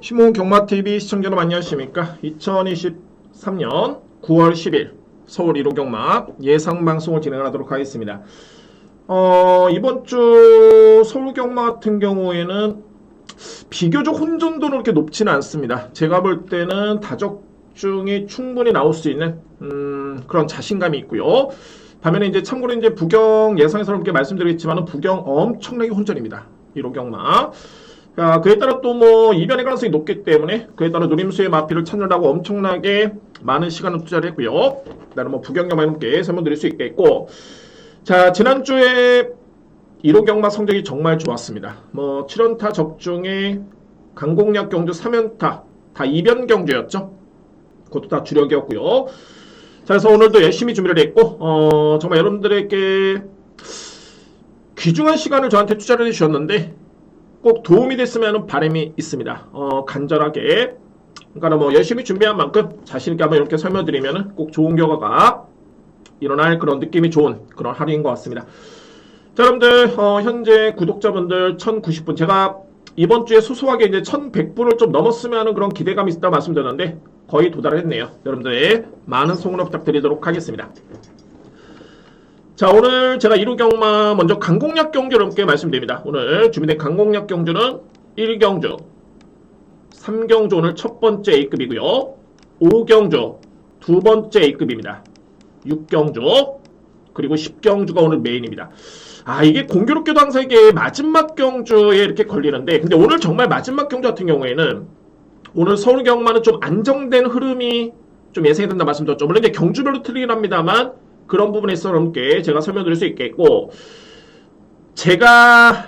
시모 경마TV 시청자 여러분 안녕하십니까. 2023년 9월 10일 서울 1호 경마 예상방송을 진행하도록 하겠습니다. 이번 주 서울 경마 같은 경우에는 비교적 혼전도는 그렇게 높지는 않습니다. 제가 볼 때는 다적중이 충분히 나올 수 있는 그런 자신감이 있고요. 반면에 이제 참고로 이제 부경 예상에서 이렇게 말씀드리겠지만 부경 엄청나게 혼전입니다. 1호 경마. 그에 따라 또 뭐 이변의 가능성이 높기 때문에 그에 따라 노림수의 마피를 찾느라고 엄청나게 많은 시간을 투자를 했고요. 나는 뭐 부경경마 이렇게 설명드릴 수 있겠고, 자 지난주에 1호 경마 성적이 정말 좋았습니다. 뭐 7연타 적중에 강공략 경주 3연타 다 이변 경주였죠. 그것도 다 주력이었고요. 자 그래서 오늘도 열심히 준비를 했고 정말 여러분들에게 귀중한 시간을 저한테 투자를 해주셨는데 꼭 도움이 됐으면 하는 바람이 있습니다. 간절하게. 그러니까 뭐 열심히 준비한 만큼 자신있게 한번 이렇게 설명드리면 꼭 좋은 결과가 일어날 그런 느낌이 좋은 그런 하루인 것 같습니다. 자, 여러분들, 현재 구독자분들 1090분. 제가 이번 주에 소소하게 이제 1100분을 좀 넘었으면 하는 그런 기대감이 있다고 말씀드렸는데 거의 도달을 했네요. 여러분들의 많은 성원을 부탁드리도록 하겠습니다. 자 오늘 제가 1호 경마 먼저 강공략 경주 여러분께 말씀드립니다. 오늘 준비된 강공략 경주는 1경주, 3경주 오늘 첫 번째 A급이고요. 5경주 두 번째 A급입니다. 6경주 그리고 10경주가 오늘 메인입니다. 이게 공교롭게도 항상 이게 마지막 경주에 이렇게 걸리는데 근데 오늘 정말 마지막 경주 같은 경우에는 오늘 서울 경마는 좀 안정된 흐름이 좀 예상이 된다 말씀드렸죠. 물론 이제 경주별로 틀리긴 합니다만 그런 부분에서 여러분께 제가 설명드릴 수 있겠고, 제가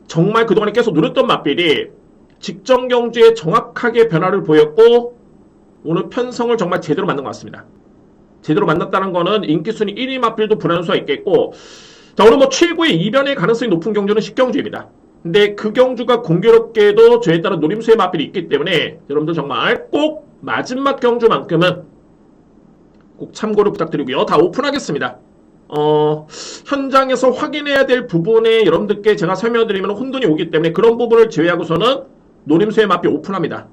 정말 그동안에 계속 누렸던 맛빌이 직전 경주에 정확하게 변화를 보였고 오늘 편성을 정말 제대로 만든 것 같습니다. 제대로 만났다는 거는 인기순위 1위 맛빌도 불안할 수가 있겠고, 자 오늘 뭐 최고의 이변의 가능성이 높은 경주는 10경주입니다. 근데 그 경주가 공교롭게도 저에 따른 노림수의 맛빌이 있기 때문에 여러분들 정말 꼭 마지막 경주만큼은 꼭 참고를 부탁드리고요. 다 오픈하겠습니다. 현장에서 확인해야 될 부분에 여러분들께 제가 설명드리면 혼돈이 오기 때문에 그런 부분을 제외하고서는 노림수의 마피 오픈합니다.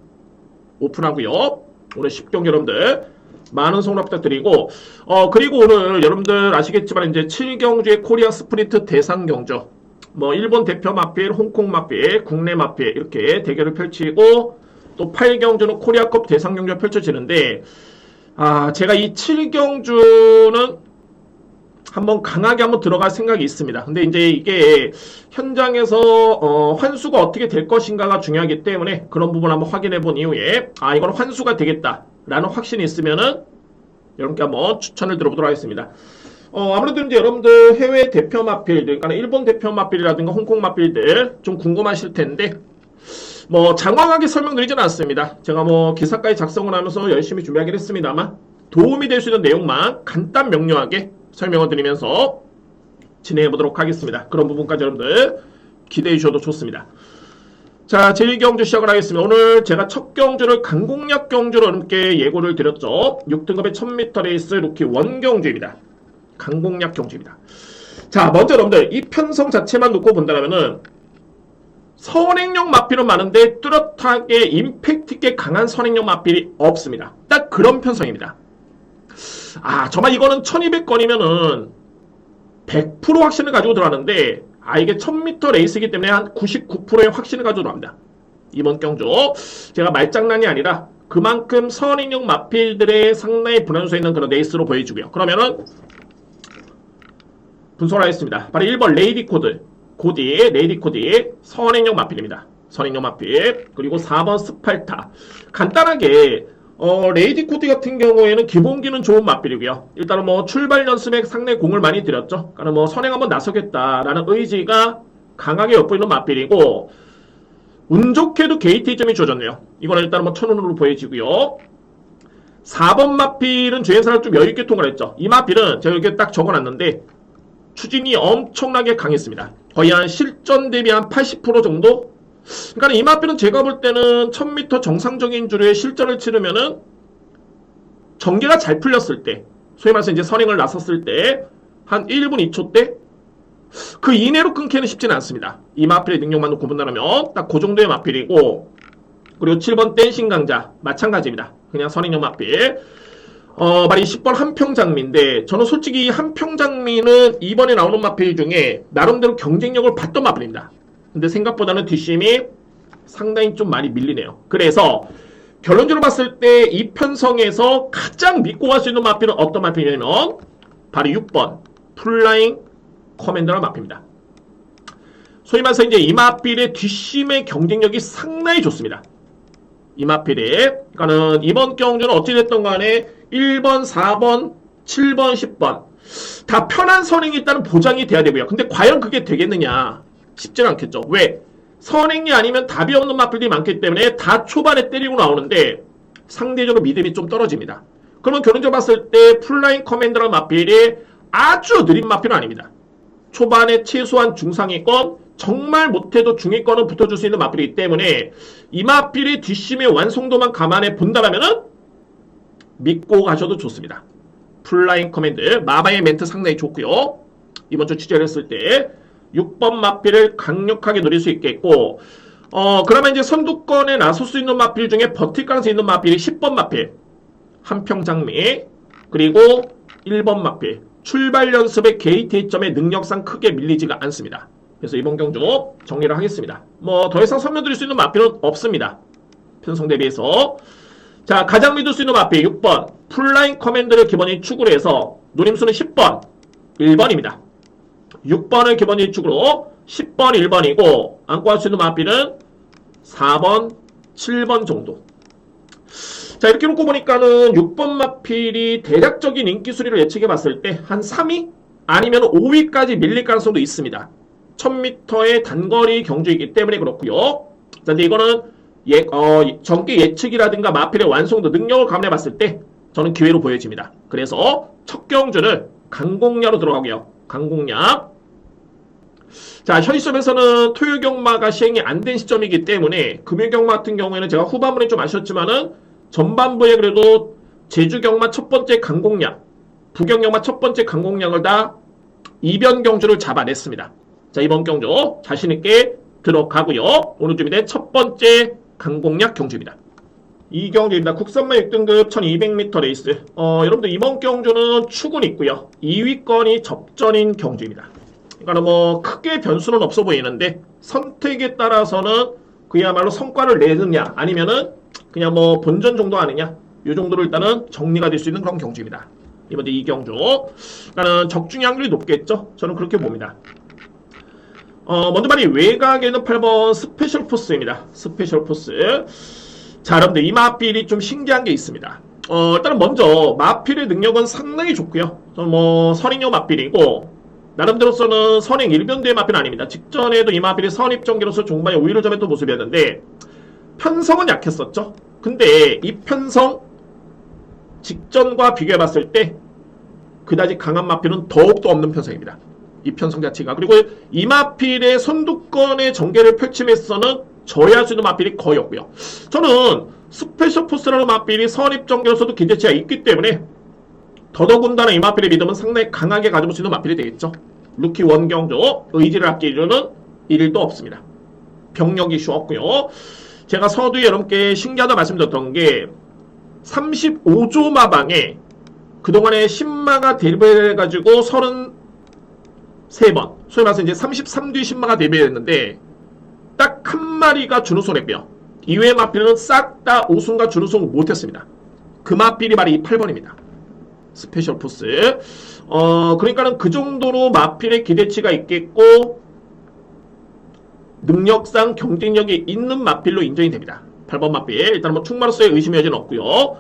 오픈하고요. 오늘 10경기 여러분들 많은 성원 부탁드리고 그리고 오늘 여러분들 아시겠지만 이제 7경주의 코리아 스프린트 대상 경주 뭐 일본 대표 마필, 홍콩 마필, 국내 마필 이렇게 대결을 펼치고 또 8경주는 코리아컵 대상 경주가 펼쳐지는데 제가 이 7경주는 한번 강하게 한번 들어갈 생각이 있습니다. 근데 이제 이게 현장에서 환수가 어떻게 될 것인가가 중요하기 때문에 그런 부분 한번 확인해 본 이후에 이건 환수가 되겠다라는 확신이 있으면은 여러분께 한번 추천을 들어보도록 하겠습니다. 아무래도 이제 여러분들 해외 대표 마필들, 그러니까 일본 대표 마필이라든가 홍콩 마필들 좀 궁금하실 텐데 뭐 장황하게 설명드리지는 않습니다. 제가 뭐 기사까지 작성을 하면서 열심히 준비하긴 했습니다만 도움이 될 수 있는 내용만 간단 명료하게 설명을 드리면서 진행해 보도록 하겠습니다. 그런 부분까지 여러분들 기대해 주셔도 좋습니다. 자 제1경주 시작을 하겠습니다. 오늘 제가 첫 경주를 강공략 경주로 여러분께 예고를 드렸죠. 6등급의 1000m 레이스 루키 원경주입니다. 강공략 경주입니다. 자 먼저 여러분들 이 편성 자체만 놓고 본다면은 선행력 마필은 많은데 뚜렷하게 임팩트 있게 강한 선행력 마필이 없습니다. 딱 그런 편성입니다. 정말 이거는 1200건이면은 100% 확신을 가지고 들어가는데 이게 1000m 레이스이기 때문에 한 99%의 확신을 가지고 들어갑니다. 이번 경주 제가 말장난이 아니라 그만큼 선행력 마필들의 상당히 불안수에 있는 그런 레이스로 보여주고요. 그러면은 분석을 하겠습니다. 바로 1번 레이디 코드 고디, 레이디 코디, 선행력 마필입니다. 선행력 마필. 그리고 4번 스팔타. 간단하게, 레이디 코디 같은 경우에는 기본기는 좋은 마필이고요. 일단은 뭐 출발 연습에 상당히 공을 많이 들였죠. 그러니까 뭐 선행 한번 나서겠다라는 의지가 강하게 엿보이는 마필이고, 운 좋게도 게이트 2점이 주어졌네요. 이거는 일단은 뭐 천운으로 보여지고요. 4번 마필은 주행사를 좀 여유있게 통과했죠. 이 마필은 제가 이렇게 딱 적어놨는데, 추진이 엄청나게 강했습니다. 거의 한 실전 대비 한 80% 정도? 그러니까 이 마필은 제가 볼 때는 1000m 정상적인 주류의 실전을 치르면은 전개가 잘 풀렸을 때, 소위 말해서 이제 선행을 나섰을 때, 한 1분 2초 때, 그 이내로 끊기는 쉽지는 않습니다. 이 마필의 능력만 놓고 본다면 딱 그 정도의 마필이고, 그리고 7번 댄싱 강자 마찬가지입니다. 그냥 선행형 마필. 말이 10번 한평장미인데 저는 솔직히 한평장미는 이번에 나오는 마필 중에 나름대로 경쟁력을 봤던 마필입니다. 근데 생각보다는 뒷심이 상당히 좀 많이 밀리네요. 그래서 결론적으로 봤을 때 이 편성에서 가장 믿고 갈 수 있는 마필은 어떤 마필이냐면 바로 6번 플라잉 커맨더라는 마필입니다. 소위 말해서 이제 이 마필의 뒷심의 경쟁력이 상당히 좋습니다. 이 마필에 그러니까는 이번 경주는 어찌됐든 간에 1번, 4번, 7번, 10번 다 편한 선행이 일단은 보장이 돼야 되고요. 근데 과연 그게 되겠느냐? 쉽지는 않겠죠. 왜? 선행이 아니면 답이 없는 마필들이 많기 때문에 다 초반에 때리고 나오는데 상대적으로 믿음이 좀 떨어집니다. 그러면 결론적으로 봤을 때 플라잉 커맨더라는 마필이 아주 느린 마필은 아닙니다. 초반에 최소한 중상위권 정말 못해도 중위권은 붙어줄 수 있는 마필이기 때문에 이 마필의 뒷심의 완성도만 감안해 본다면은 믿고 가셔도 좋습니다. 플라잉 커맨드 마바의 멘트 상당히 좋고요. 이번 주 취재를 했을 때 6번 마필을 강력하게 노릴 수 있겠고 그러면 이제 선두권에 나설 수 있는 마필 중에 버틸 가능성이 있는 마필이 10번 마필 한평장미 그리고 1번 마필 출발 연습의 게이트점의 능력상 크게 밀리지가 않습니다. 그래서 이번 경주 정리를 하겠습니다. 뭐 더 이상 설명드릴 수 있는 마필은 없습니다. 편성 대비해서 자 가장 믿을 수 있는 마필 6번 플라잉 커맨드를 기본적인 축으로 해서 노림수는 10번 1번입니다. 6번을 기본적인 축으로 10번 1번이고 안고 할 수 있는 마필은 4번 7번 정도. 자 이렇게 놓고 보니까는 6번 마필이 대략적인 인기 순위를 예측해 봤을 때 한 3위 아니면 5위까지 밀릴 가능성도 있습니다. 1000m의 단거리 경주이기 때문에 그렇고요. 자, 근데 이거는 전기 예측이라든가 마필의 완성도 능력을 감안해 봤을 때 저는 기회로 보여집니다. 그래서 첫 경주를 강공야로 들어가고요. 강공야. 자, 현 시점에서는 토요 경마가 시행이 안 된 시점이기 때문에 금요 경마 같은 경우에는 제가 후반부에 좀 아쉬웠지만은 전반부에 그래도 제주 경마 첫 번째 강공약, 부경 경마 첫 번째 강공약을 다 이변 경주를 잡아냈습니다. 자, 이번 경주 자신있게 들어가고요. 오늘 준비된 첫 번째 강공약 경주입니다. 이 경주입니다. 국산마 6등급 1200m 레이스. 여러분들 이번 경주는 축은 있고요. 2위권이 접전인 경주입니다. 그러니까 뭐 크게 변수는 없어 보이는데 선택에 따라서는 그야말로 성과를 내느냐 아니면은 그냥 뭐 본전 정도 아니냐 이 정도로 일단은 정리가 될 수 있는 그런 경주입니다. 이번에 이 경주 그러니까는 적중의 확률이 높겠죠. 저는 그렇게 봅니다. 먼저 말이 외곽에는 8번 스페셜 포스입니다. 스페셜 포스. 자, 여러분들 이 마필이 좀 신기한 게 있습니다. 일단은 먼저 마필의 능력은 상당히 좋고요. 뭐 선행형 마필이고 나름대로서는 선행 1변대의 마필은 아닙니다. 직전에도 이 마필이 선입전개로서 종반에 우위를 점했던 모습이었는데 편성은 약했었죠. 근데 이 편성 직전과 비교해봤을 때 그다지 강한 마필은 더욱더 없는 편성입니다. 이 편성 자체가. 그리고 이 마필의 선두권의 전개를 펼침에서는 저해할 수 있는 마필이 거의 없고요. 저는 스페셜 포스라는 마필이 선입전개로서도 기대치가 있기 때문에 더더군다나 이 마필의 믿음은 상당히 강하게 가져볼 수 있는 마필이 되겠죠. 루키 원경주 의지를 아끼려는 일도 없습니다. 병력이 쉬웠고요. 제가 서두에 여러분께 신기하다 말씀드렸던 게 35조 마방에 그동안에 10마가 대비해가지고 33번 소위 말해서 이제 33뒤 10마가 대비했는데 딱 한 마리가 준우승을 했고요. 이외의 마필은 싹 다 우승과 준우승을 못했습니다. 그 마필이 바로 이 8번입니다. 스페셜 포스. 그러니까는 그 정도로 마필의 기대치가 있겠고 능력상 경쟁력이 있는 마필로 인정이 됩니다. 8번 마필. 일단 뭐 충마로서의 의심의 여지는 없고요.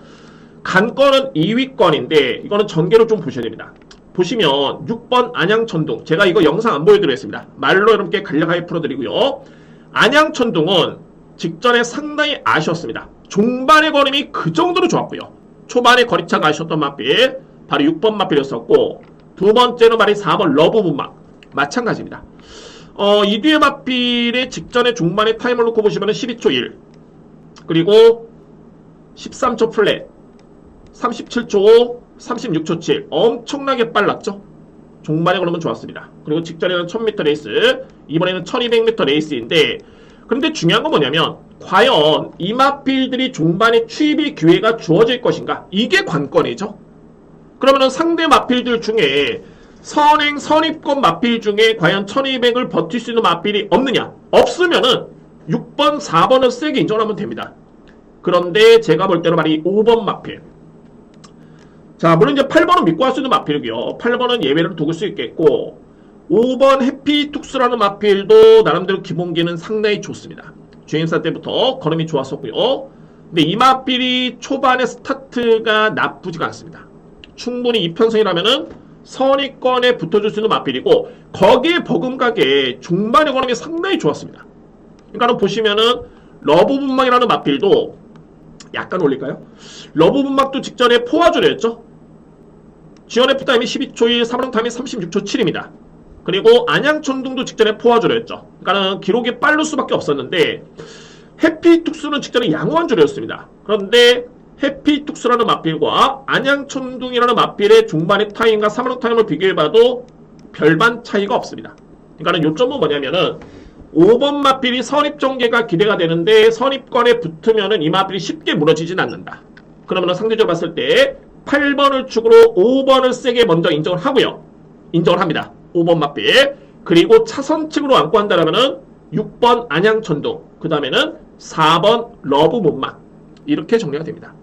간권은 2위권인데 이거는 전개로 좀 보셔야 됩니다. 보시면 6번 안양천둥. 제가 이거 영상 안 보여드리겠습니다. 말로 여러분께 간략하게 풀어드리고요. 안양천둥은 직전에 상당히 아쉬웠습니다. 종반의 걸음이 그 정도로 좋았고요. 초반에 거리차가 아쉬웠던 마필 바로 6번 마필이었었고 두 번째는 바로 4번 러브문막 마찬가지입니다. 이 뒤에 마필의 직전에 중반의 타임을 놓고 보시면 12초 1 그리고 13초 플랫 37초 5 36초 7 엄청나게 빨랐죠. 종반에 걸으면 좋았습니다. 그리고 직전에는 1000m 레이스 이번에는 1200m 레이스인데 그런데 중요한 건 뭐냐면 과연 이 마필들이 종반에 추입의 기회가 주어질 것인가? 이게 관건이죠. 그러면은 상대 마필들 중에 선행 선입권 마필 중에 과연 1200을 버틸 수 있는 마필이 없느냐? 없으면은 6번, 4번을 세게 인정하면 됩니다. 그런데 제가 볼 때는 말이 5번 마필. 자, 물론 이제 8번은 믿고 할 수 있는 마필이고요. 8번은 예외를 두고 수 있겠고 5번 해피툭스라는 마필도 나름대로 기본기는 상당히 좋습니다. 주행사 때부터 걸음이 좋았었고요. 근데 이 마필이 초반의 스타트가 나쁘지가 않습니다. 충분히 이편성이라면은 선의권에 붙어줄 수 있는 마필이고 거기에 버금가게 중반의 걸음이 상당히 좋았습니다. 그러니까 보시면은 러브분막이라는 마필도 약간 올릴까요? 러브분막도 직전에 포화주를 했죠. 지원 F타임이 12초 1, 3런 타임이 36초 7입니다. 그리고 안양천둥도 직전에 포화주를 했죠. 그러니까 기록이 빠를 수밖에 없었는데 해피툭스는 직전에 양호한주를 했습니다. 그런데 해피툭스라는 마필과 안양천둥이라는 마필의 중반의 타임과 3런 타임을 비교해봐도 별반 차이가 없습니다. 그러니까 요점은 뭐냐면은 5번 마필이 선입전개가 기대가 되는데 선입권에 붙으면은 이 마필이 쉽게 무너지진 않는다. 그러면은 상대적으로 봤을 때 8번을 축으로 5번을 세게 먼저 인정을 하고요. 인정을 합니다. 5번 마필. 그리고 차선측으로 안고 한다라면은 6번 안양천둥. 그 다음에는 4번 러브못막. 이렇게 정리가 됩니다.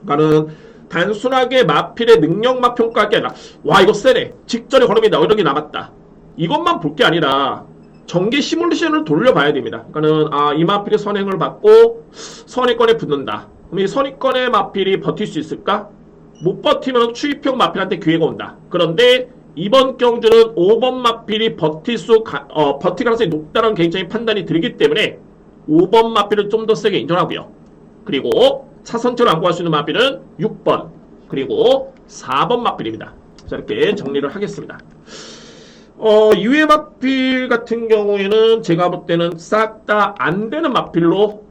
그러니까는 단순하게 마필의 능력만 평가할 게 아니라 와 이거 세네. 직전에 걸음이 여력이 남았다. 이것만 볼 게 아니라 전개 시뮬레이션을 돌려봐야 됩니다. 그러니까는 이 마필이 선행을 받고 선의권에 붙는다. 그럼 이 선의권의 마필이 버틸 수 있을까? 못 버티면 추입형 마필한테 기회가 온다. 그런데 이번 경주는 5번 마필이 버틸 가능성이 높다는 개인적인 판단이 들기 때문에 5번 마필을 좀 더 세게 인정하고요. 그리고 차선처럼 안고 할 수 있는 마필은 6번 그리고 4번 마필입니다. 자, 이렇게 정리를 하겠습니다. 이외 마필 같은 경우에는 제가 볼 때는 싹 다 안 되는 마필로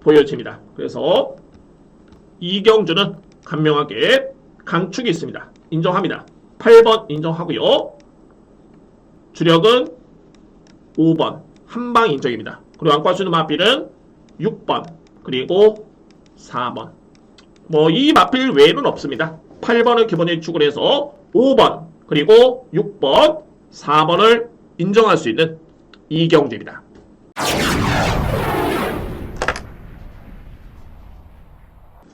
보여집니다. 그래서 이 경주는 간명하게 강축이 있습니다. 인정합니다. 8번 인정하고요. 주력은 5번 한방 인정입니다. 그리고 안고 할 수 있는 마필은 6번 그리고 4번. 이 마필 외에는 없습니다. 8번을 기본에 축을 해서 5번 그리고 6번 4번을 인정할 수 있는 이 경주입니다.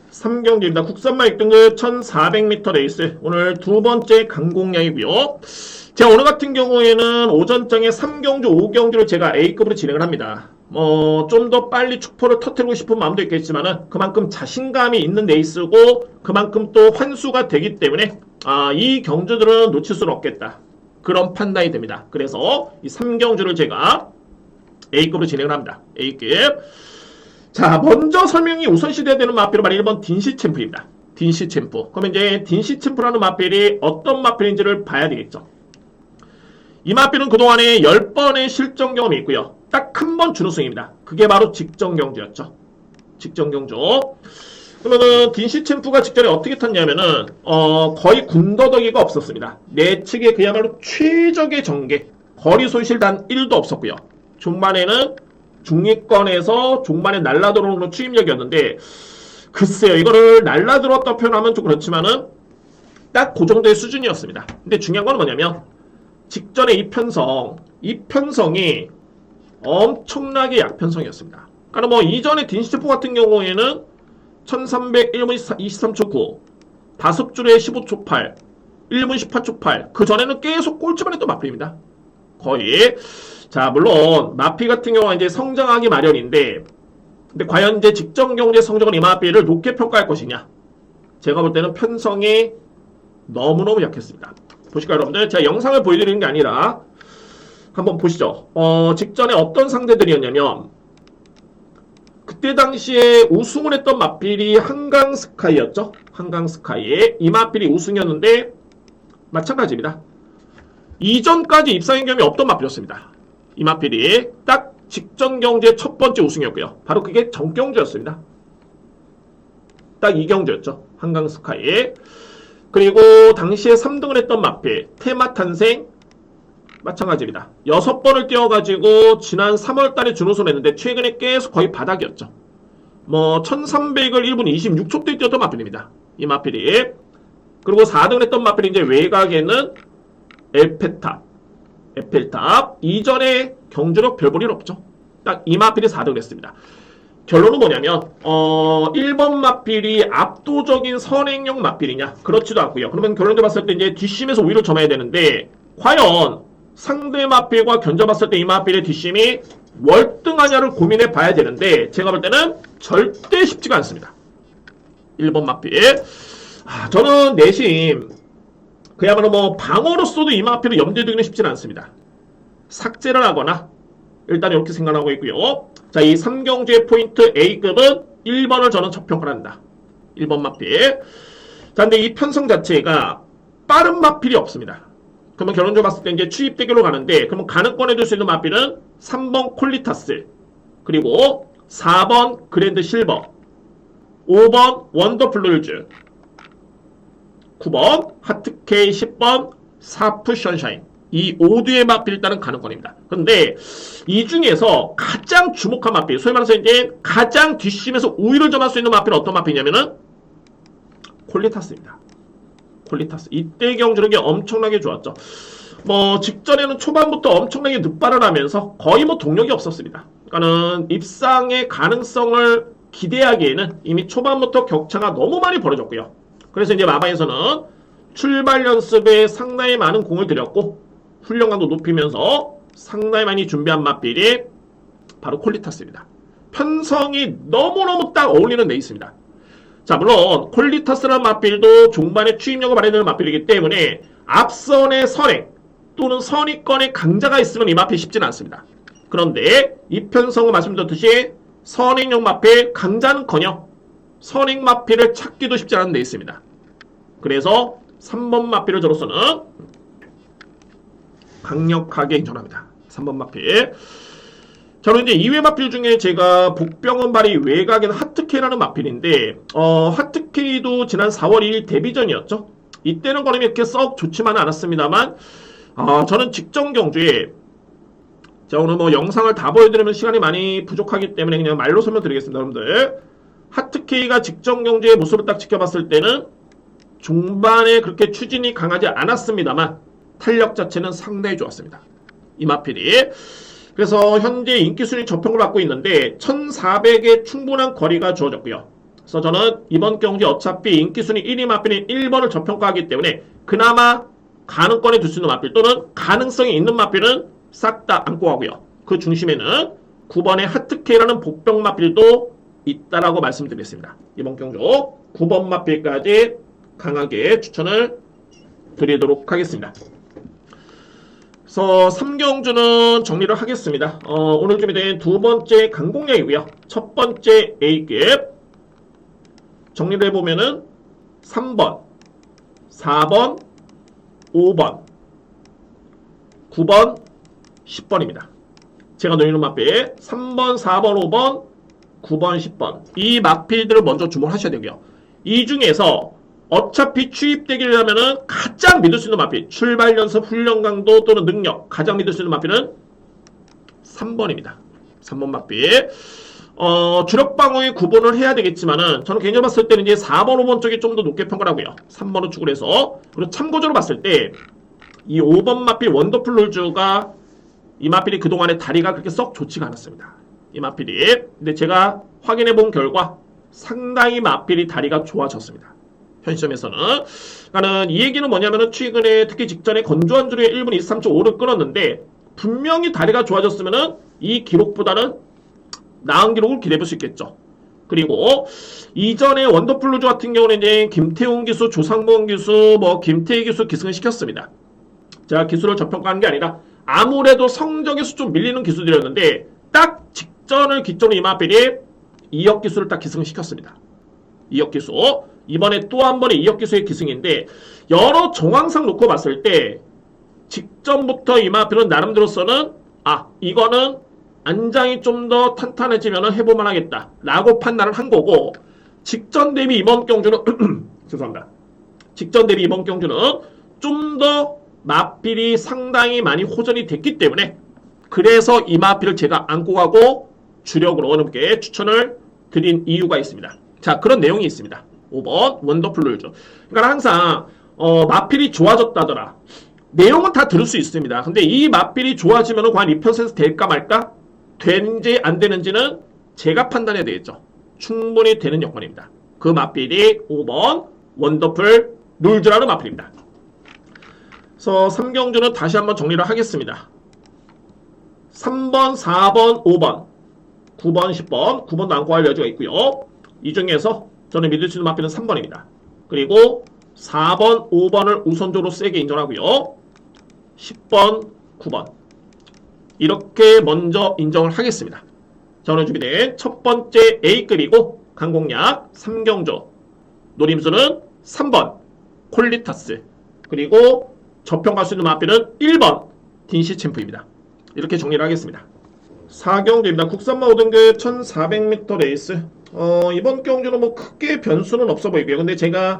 삼경주입니다. 국산마 1등급 1400m 레이스. 오늘 두 번째 강공량이고요. 제가 오늘 같은 경우에는 오전장에 3경주, 5경주를 제가 A급으로 진행을 합니다. 좀 더 빨리 축포를 터뜨리고 싶은 마음도 있겠지만은 그만큼 자신감이 있는 레이스고 그만큼 또 환수가 되기 때문에 이 경주들은 놓칠 수는 없겠다. 그런 판단이 됩니다. 그래서 이 3경주를 제가 A급으로 진행을 합니다. A급. 자, 먼저 설명이 우선시돼야 되는 마필은 바로 1번 딘시 챔프입니다. 딘시 챔프. 그러면 이제 딘시 챔프라는 마필이 어떤 마필인지를 봐야 되겠죠. 이 마필은 그동안에 10번의 실전 경험이 있고요. 딱 한 번 준우승입니다. 그게 바로 직전 경주였죠. 직전 경주. 그러면은 딘시 챔프가 직전에 어떻게 탔냐면은 거의 군더더기가 없었습니다. 내측에 그야말로 최적의 전개. 거리 손실 단 1도 없었고요. 중반에는 중위권에서 종반에 날라들어오는 추임력이었는데 글쎄요 이거를 날라들었다 표현하면 좀 그렇지만은 딱 그 정도의 수준이었습니다. 근데 중요한 건 뭐냐면 직전에 이 편성이 엄청나게 약편성이었습니다. 그러니까 이전에 딘시체프 같은 경우에는 1300 1분 23초 9 다습줄에 15초 8 1분 18초 8 그 전에는 계속 꼴찌만 했던 마필입니다. 거의. 자, 물론 마필 같은 경우는 이제 성장하기 마련인데 근데 과연 이제 직전 경주의 성적은 이 마필을 높게 평가할 것이냐? 제가 볼 때는 편성이 너무너무 약했습니다. 보실까요, 여러분들? 제가 영상을 보여드리는 게 아니라 한번 보시죠. 직전에 어떤 상대들이었냐면 그때 당시에 우승을 했던 마필이 한강스카이였죠. 한강스카이. 이 마필이 우승이었는데 마찬가지입니다. 이전까지 입상인 경험이 없던 마필이었습니다. 이 마필이 딱 직전 경주의 첫 번째 우승이었고요. 바로 그게 정경주였습니다. 딱 이 경주였죠. 한강스카이. 그리고 당시에 3등을 했던 마필 테마 탄생 마찬가지입니다. 6번을 띄워가지고 지난 3월달에 준우승을 했는데 최근에 계속 거의 바닥이었죠. 뭐 1300을 1분 26초 때 뛰었던 마필입니다. 이 마필이. 그리고 4등을 했던 마필이 이제 외곽에는 에펠탑. 이전에 경주력 별 볼 일 없죠. 딱 이 마필이 4등을 했습니다. 결론은 뭐냐면 1번 마필이 압도적인 선행력 마필이냐? 그렇지도 않고요. 그러면 결론을 봤을 때 이제 뒷심에서 우위를 점해야 되는데 과연 상대 마필과 견져봤을 때 이 마필의 뒷심이 월등하냐를 고민해 봐야 되는데 제가 볼 때는 절대 쉽지가 않습니다. 1번 마필. 저는 내심 그야말로 뭐 방어로서도 이 마필을 염두에 두기는 쉽지는 않습니다. 삭제를 하거나 일단 이렇게 생각하고 있고요. 자, 이 3경주의 포인트 A급은 1번을 저는 저평가를 한다. 1번 마필. 자, 근데 이 편성 자체가 빠른 마필이 없습니다. 그러면 결론적으로 봤을 때 이제 추입 대결로 가는데, 그러면 가능권에 둘 수 있는 마필은 3번 콜리타스, 그리고 4번 그랜드 실버, 5번 원더풀 룰즈, 9번 하트케이, 10번 사프 션샤인. 이 5두의 마필 일단은 가능권입니다. 그런데 이 중에서 가장 주목한 마필, 소위 말해서 이제 가장 뒷심에서 우위를 점할 수 있는 마필은 어떤 마필이냐면은 콜리타스입니다. 콜리타스. 이때 경주력이 엄청나게 좋았죠. 뭐 직전에는 초반부터 엄청나게 늑발을 하면서 거의 뭐 동력이 없었습니다. 그러니까는 입상의 가능성을 기대하기에는 이미 초반부터 격차가 너무 많이 벌어졌고요. 그래서 이제 마바에서는 출발 연습에 상당히 많은 공을 들였고 훈련강도 높이면서 상당히 많이 준비한 마필이 바로 콜리타스입니다. 편성이 너무너무 딱 어울리는 데 있습니다. 자, 물론 콜리타스라는 마필도 중반에 추입력을 발휘하는 마필이기 때문에 앞선의 선행 또는 선위권의 강자가 있으면 이 마필이 쉽지는 않습니다. 그런데 이 편성은 말씀드렸듯이 선행력 마필 강자는커녕 선행 마필을 찾기도 쉽지 않은 데 있습니다. 그래서 3번 마필을 저로서는 강력하게 인정합니다. 3번 마필. 자, 그럼 이제 2회 마필 중에 제가 복병원 발이 외곽에는 하트케이라는 마필인데, 하트케이도 지난 4월 2일 데뷔전이었죠. 이때는 거름이 이렇게 썩 좋지만은 않았습니다만, 저는 직전 경주에, 자, 오늘 뭐 영상을 다 보여드리면 시간이 많이 부족하기 때문에 그냥 말로 설명드리겠습니다, 여러분들. 하트케이가 직전 경주의 모습을 딱 지켜봤을 때는 중반에 그렇게 추진이 강하지 않았습니다만, 탄력 자체는 상당히 좋았습니다. 이 마필이. 그래서 현재 인기순위 저평을 받고 있는데 1400에 충분한 거리가 주어졌고요. 그래서 저는 이번 경기 어차피 인기순위 1위 마필인 1번을 저평가하기 때문에 그나마 가능권에 둘 수 있는 마필 또는 가능성이 있는 마필은 싹 다 안고 가고요. 그 중심에는 9번의 하트케이라는 복병 마필도 있다라고 말씀드리겠습니다. 이번 경주 9번 마필까지 강하게 추천을 드리도록 하겠습니다. 그래서 3경주는 정리를 하겠습니다. 오늘 준비된 두 번째 강공략이고요. 첫 번째 A급 정리를 해보면은 3번, 4번, 5번, 9번, 10번입니다. 제가 놓이는 마필 3번, 4번, 5번, 9번, 10번 이 마필들을 먼저 주목하셔야 되고요. 이 중에서 어차피 추입되기를 하면은 가장 믿을 수 있는 마필, 출발 연습 훈련 강도 또는 능력 가장 믿을 수 있는 마필은 3번입니다. 3번 마필. 주력 방어에 구분을 해야 되겠지만은 저는 개인적으로 봤을 때는 이제 4번, 5번 쪽이 좀 더 높게 평가를 하고요. 3번은 축을 해서. 그리고 참고적으로 봤을 때 이 5번 마필 원더풀 롤즈가 이 마필이 그동안에 다리가 그렇게 썩 좋지가 않았습니다. 이 마필이. 근데 제가 확인해 본 결과 상당히 마필이 다리가 좋아졌습니다. 현 시점에서는. 그러니까는 이 얘기는 뭐냐면은 최근에 특히 직전에 건조한 줄에 1분 23.5를 끊었는데 분명히 다리가 좋아졌으면은 이 기록보다는 나은 기록을 기대해볼 수 있겠죠. 그리고 이전에 원더풀 루즈 같은 경우는 이제 김태훈 기수, 조상범 기수, 뭐 김태희 기수 기승을 시켰습니다. 제가 기수를 저평가하는 게 아니라 아무래도 성적에서 좀 밀리는 기수들이었는데 딱 직전을 기점으로 이마필이 2억 기수를 딱 기승을 시켰습니다. 2억 기수. 이번에 또 한 번의 2억 기수의 기승인데 여러 정황상 놓고 봤을 때 직전부터 이마필은 나름대로서는 이거는 안장이 좀 더 탄탄해지면 해볼만 하겠다 라고 판단을 한 거고 직전 대비 이번 경주는 죄송합니다. 직전 대비 이번 경주는 좀 더 맞필이 상당히 많이 호전이 됐기 때문에 그래서 이 맞필을 제가 안고 가고 주력으로 여러분께 추천을 드린 이유가 있습니다. 자, 그런 내용이 있습니다. 5번 원더풀 룰즈. 그러니까 항상 맞필이 좋아졌다더라. 내용은 다 들을 수 있습니다. 근데 이 맞필이 좋아지면 과연 리퍼센스 될까 말까? 되는지 안 되는지는 제가 판단해야 되겠죠. 충분히 되는 여건입니다. 그 맞필이 5번 원더풀 룰즈라는 맞필입니다. 그래서 3경주는 다시 한번 정리를 하겠습니다. 3번, 4번, 5번, 9번, 10번, 9번도 안고 할 여지가 있고요. 이 중에서 저는 믿을 수 있는 맞필은 3번입니다. 그리고 4번, 5번을 우선적으로 세게 인정하고요. 10번, 9번 이렇게 먼저 인정을 하겠습니다. 자, 오늘 준비된 첫 번째 A급이고 강공약 3경주 노림수는 3번 콜리타스 그리고 저평가할 수 있는 맞필은 1번 딘시 챔프입니다. 이렇게 정리를 하겠습니다. 4경주입니다. 국산마 5등급 1400m 레이스. 이번 경주는 뭐 크게 변수는 없어 보이고요. 근데 제가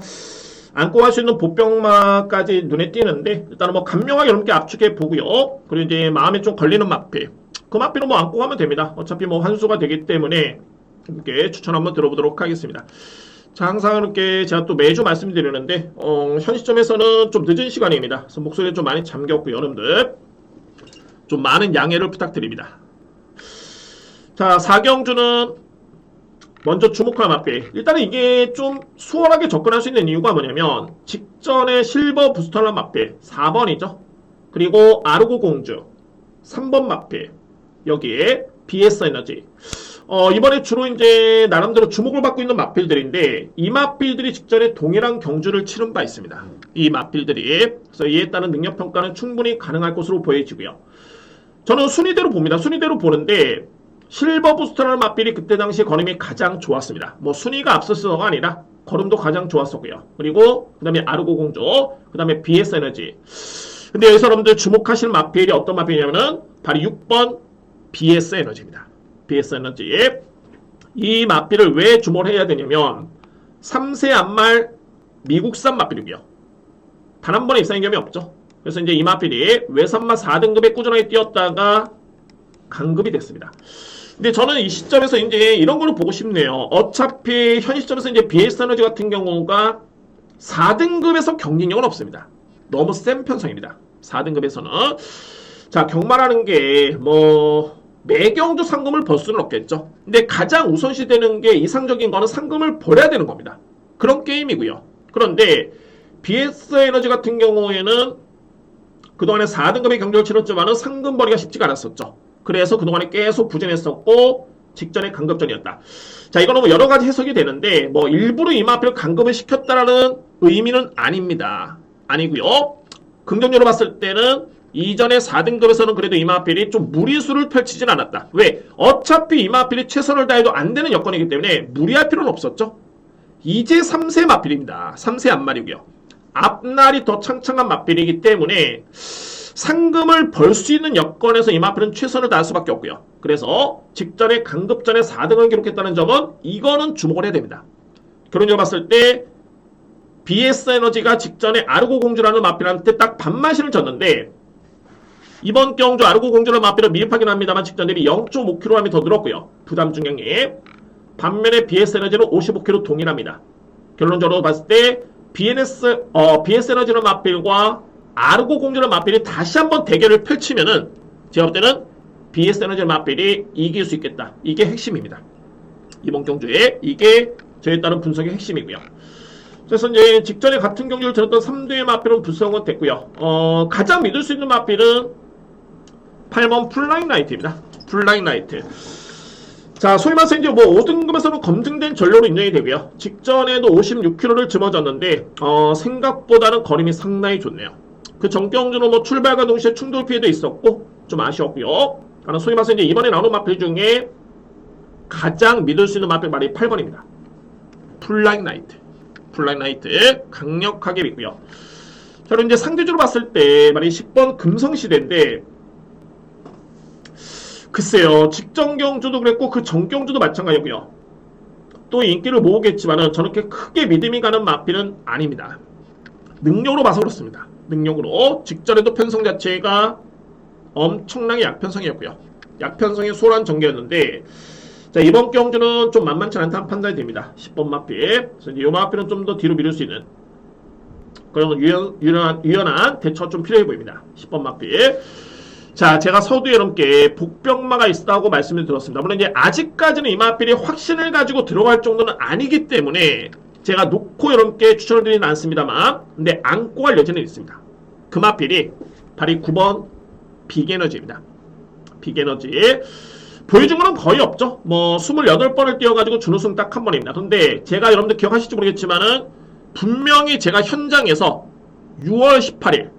안고 갈 수 있는 보병마까지 눈에 띄는데 일단은 뭐 간명하게 여러분께 압축해 보고요. 그리고 이제 마음에 좀 걸리는 마필. 그 마필은 뭐 안고 가면 됩니다. 어차피 뭐 환수가 되기 때문에 이렇게 추천 한번 들어보도록 하겠습니다. 자, 항상 이렇게 제가 또 매주 말씀드리는데 현 시점에서는 좀 늦은 시간입니다. 그래서 목소리가 좀 많이 잠겼고요. 여러분들 좀 많은 양해를 부탁드립니다. 자, 4경주는 먼저 주목할 맞필. 일단은 이게 좀 수월하게 접근할 수 있는 이유가 뭐냐면 직전에 실버 부스터란 맞필 4번이죠. 그리고 아르고 공주 3번 맞필 여기에 BS 에너지. 이번에 주로 이제 나름대로 주목을 받고 있는 맞필들인데 이 맞필들이 직전에 동일한 경주를 치른 바 있습니다. 이 맞필들이. 그래서 이에 따른 능력 평가는 충분히 가능할 것으로 보여지고요. 저는 순위대로 봅니다. 순위대로 보는데 실버 부스터라는 맞필이 그때 당시 걸음이 가장 좋았습니다. 뭐 순위가 앞서서가 아니라 걸음도 가장 좋았었고요. 그리고 그 다음에 아르고 공주, 그 다음에 BS 에너지. 근데 여기서 여러분들 주목하실 맞필이 어떤 맞필이냐면은 바로 6번 BS 에너지입니다. BS 에너지. 이 맞필을 왜 주목을 해야 되냐면 3세 안말 미국산 맞필이고요. 단 한 번의 입상의 경험이 없죠. 그래서 이제 이 맞필이 외산마 4등급에 꾸준하게 뛰었다가 강급이 됐습니다. 근데 저는 이 시점에서 이제 이런 거를 보고 싶네요. 어차피 현 시점에서 이제 BS 에너지 같은 경우가 4등급에서 경쟁력은 없습니다. 너무 센 편성입니다. 4등급에서는. 자, 경마라는 게 뭐 매경주 상금을 벌 수는 없겠죠. 근데 가장 우선시 되는 게 이상적인 거는 상금을 벌어야 되는 겁니다. 그런 게임이고요. 그런데 BS 에너지 같은 경우에는 그동안에 4등급의 경주를 치렀지만은 상금 벌이가 쉽지가 않았었죠. 그래서 그동안에 계속 부진했었고 직전에 강급전이었다. 자, 이거는 뭐 여러 가지 해석이 되는데 뭐 일부러 이 마필을 강급을 시켰다라는 의미는 아닙니다. 아니고요. 긍정적으로 봤을 때는 이전에 4등급에서는 그래도 이 마필이 좀 무리수를 펼치진 않았다. 왜? 어차피 이 마필이 최선을 다해도 안 되는 여건이기 때문에 무리할 필요는 없었죠. 이제 3세 마필입니다. 3세 앞말이고요. 앞날이 더 창창한 마필이기 때문에 상금을 벌 수 있는 여건에서 이 마필은 최선을 다할 수밖에 없고요. 그래서 직전에 강급전에 4등을 기록했다는 점은 이거는 주목을 해야 됩니다. 결론적으로 봤을 때 BS 에너지가 직전에 아르고 공주라는 마필한테 딱 반마신을 졌는데 이번 경주 아르고 공주라는 마필은 미흡하긴 합니다만 직전 대비 0.5kg이 더 늘었고요. 부담 중량이. 반면에 BS 에너지는 55kg 동일합니다. 결론적으로 봤을 때 BS 에너지라는 마필과 아르고 공주라는 마필이 다시 한번 대결을 펼치면은 제가 볼 때는 BS 에너지 마필이 이길 수 있겠다. 이게 핵심입니다. 이번 경주에 이게 저에 따른 분석의 핵심이고요. 그래서 이제 직전에 같은 경주를 들었던 3대의 마필은 분석은 됐고요. 가장 믿을 수 있는 마필은 8번 플라잉 라이트입니다. 플라잉 라이트. 자, 소위 말해서 이제 뭐 5등급에서는 검증된 전력으로 인정이 되고요. 직전에도 56kg를 짊어졌는데 생각보다는 걸음이 상당히 좋네요. 그 전경주는 뭐 출발과 동시에 충돌 피해도 있었고 좀 아쉬웠고요. 소위 말해서 이제 이번에 나오는 마필 중에 가장 믿을 수 있는 마필 말이 8번입니다. 플라잉 라이트. 플라잉 라이트 강력하게 믿고요. 자, 그럼 이제 상대적으로 봤을 때 말이 10번 금성시대인데 글쎄요. 직전 경주도 그랬고 그 전 경주도 마찬가지고요. 또 인기를 모으겠지만은 저렇게 크게 믿음이 가는 마필은 아닙니다. 능력으로 봐서 그렇습니다. 능력으로. 직전에도 편성 자체가 엄청나게 약편성이었고요. 약편성이 수월한 전개였는데, 자, 이번 경주는 좀 만만치 않다는 판단이 됩니다. 10번 마필. 그래서 이제 이 마필은 좀 더 뒤로 미룰 수 있는 그런 유연한 대처가 좀 필요해 보입니다. 10번 마필. 자, 제가 서두에 여러분께 복병마가 있다고 말씀을 드렸습니다. 물론 이제 아직까지는 이 마필이 확신을 가지고 들어갈 정도는 아니기 때문에 제가 놓고 여러분께 추천을 드리진 않습니다만, 근데 안고 갈 여지는 있습니다. 그 마필이 바로 9번 빅에너지입니다. 빅에너지. 보여준 거는 거의 없죠. 뭐 28번을 뛰어가지고 준우승 딱 한 번입니다. 근데 제가 여러분들 기억하실지 모르겠지만은 분명히 제가 현장에서 6월 18일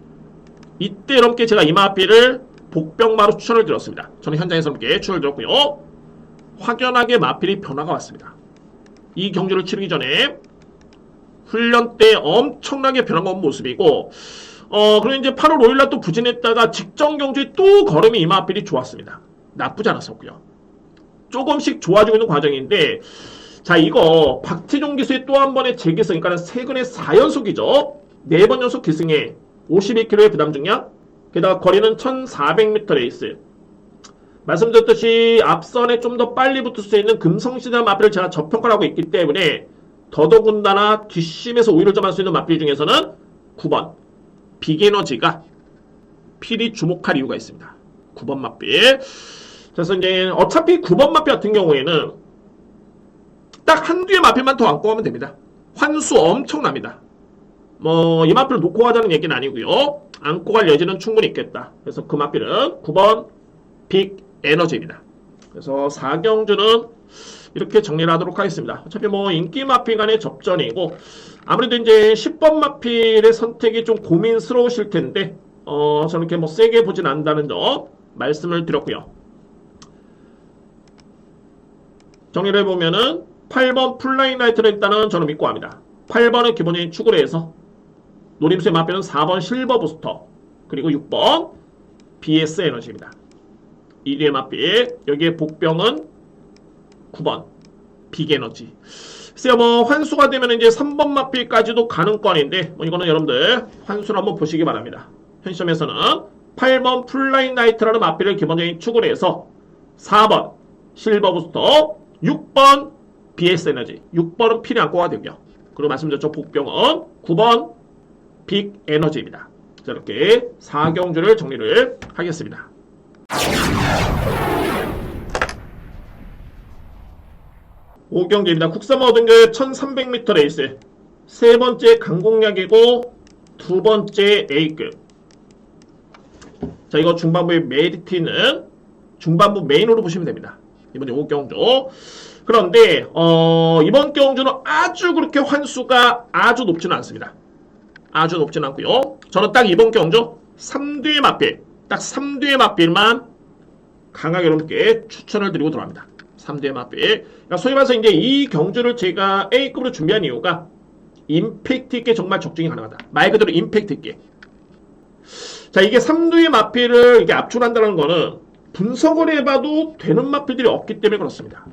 이때 여러분께 제가 이 마필을 복병마로 추천을 드렸습니다. 저는 현장에서 여러분께 추천을 드렸고요. 확연하게 마필이 변화가 왔습니다. 이 경주를 치르기 전에 훈련 때 엄청나게 변화가 온 모습이고, 그리고 이제 8월 5일날 또 부진했다가 직전 경주에 또 걸음이 이 마필이 좋았습니다. 나쁘지 않았었고요. 조금씩 좋아지고 있는 과정인데, 자, 이거 박태종 기수의 또 한 번의 재기승, 그러니까 세근의 4연속이죠. 4번 연속 기승에 52kg의 부담 중량, 게다가 거리는 1400m 레이스. 말씀드렸듯이 앞선에 좀 더 빨리 붙을 수 있는 금성시대 마필을 제가 저평가를 하고 있기 때문에 더더군다나 뒷심에서 우위를 점할 수 있는 마필 중에서는 9번 빅에너지가 필히 주목할 이유가 있습니다. 9번 마필. 그래서 이제 어차피 9번 마필 같은 경우에는 딱 한두의 마필만 더 안고 가면 됩니다. 환수 엄청납니다. 뭐 이 마필을 놓고 가자는 얘기는 아니고요. 안고 갈 여지는 충분히 있겠다. 그래서 그 마필은 9번 빅에너지입니다. 그래서 4경주는 이렇게 정리를 하도록 하겠습니다. 어차피 뭐 인기 마필 간의 접전이고, 아무래도 이제 10번 마필의 선택이 좀 고민스러우실 텐데, 저는 이렇게 뭐 세게 보진 않는다는 점 말씀을 드렸고요. 정리를 해보면은 8번 플라잉 라이트를 일단은 저는 믿고 합니다. 8번은 기본적인 추구를 해서, 노림수의 마필은 4번 실버 부스터, 그리고 6번 BS 에너지입니다. 1위의 마필, 여기에 복병은 9번 빅에너지. 글쎄요, 뭐 환수가 되면 이제 3번 마필까지도 가능권인데, 뭐 이거는 여러분들 환수를 한번 보시기 바랍니다. 현 시점에서는 8번 플라잉 라이트라는 마필을 기본적인 추구를 해서 4번 실버 부스터, 6번 BS 에너지, 6번은 필히 안고가 되고요. 그리고 말씀드렸죠, 복병은 9번 빅 에너지입니다. 자, 이렇게 4경주를 정리를 하겠습니다. 5경주입니다. 국산마 등급 1300m 레이스. 세 번째 강공약이고 두 번째 A급. 자, 이거 중반부의 메리트는 중반부 메인으로 보시면 됩니다. 이번에 5경주. 그런데 이번 경주는 아주 그렇게 환수가 아주 높지는 않습니다. 아주 높지는 않고요. 저는 딱 이번 경주 3뒤의 마필, 딱 3뒤의 마필만 강하게 여러분께 추천을 드리고 들어갑니다. 3뒤의 마필. 그러니까 소위 말해서 이제 이 경주를 제가 A급으로 준비한 이유가 임팩트 있게 정말 적중이 가능하다. 말 그대로 임팩트 있게. 자, 이게 3뒤의 마필을 이게 압축한다는 거는 분석을 해봐도 되는 마필들이 없기 때문에 그렇습니다.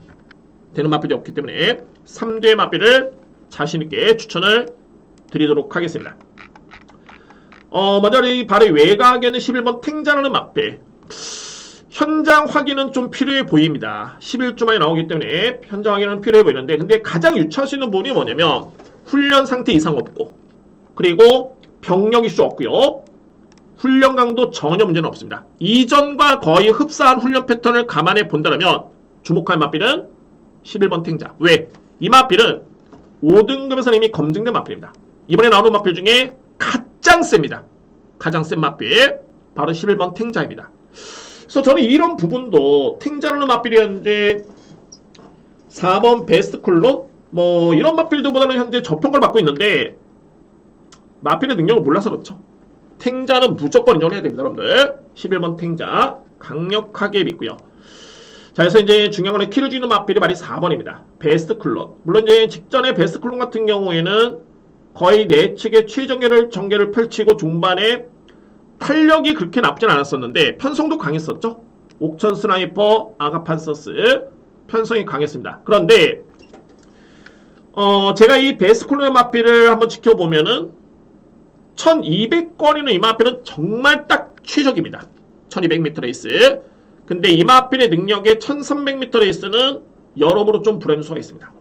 되는 마필이 없기 때문에 3뒤의 마필을 자신있게 추천을 드리도록 하겠습니다. 먼저 이 발의 외곽에는 11번 탱자라는 마필. 현장 확인은 좀 필요해 보입니다. 11주 만에 나오기 때문에 현장 확인은 필요해 보이는데, 근데 가장 유추할 수 있는 부분이 뭐냐면 훈련 상태 이상 없고, 그리고 병력 이슈 없고요. 훈련 강도 전혀 문제는 없습니다. 이전과 거의 흡사한 훈련 패턴을 감안해 본다면 주목할 마필은 11번 탱자. 왜? 이 마필은 5등급에서는 이미 검증된 마필입니다. 이번에 나오는 마필 중에 가장 셉니다. 가장 센 마필 바로 11번 탱자입니다. 그래서 저는 이런 부분도 탱자라는 마필이었는데 4번 베스트 쿨론 뭐 이런 마필들보다는 현재 저평가를 받고 있는데 마필의 능력을 몰라서 그렇죠. 탱자는 무조건 인정해야 됩니다, 여러분들. 11번 탱자 강력하게 믿고요. 자, 그래서 이제 중요한 건 키를 주는 마필이 바로 4번입니다. 베스트 쿨론. 물론 이제 직전에 베스트 쿨론 같은 경우에는 거의 내측의 전개를 펼치고 중반에 탄력이 그렇게 나쁘진 않았었는데 편성도 강했었죠. 옥천 스나이퍼, 아가판서스 편성이 강했습니다. 그런데 제가 이 베스트 쿨론의 마필을 한번 지켜보면은 1200거리는 이마필은 정말 딱 최적입니다. 1200m 레이스. 근데 이마필의 능력에 1300m 레이스는 여러모로 좀 불안할 수가 있습니다.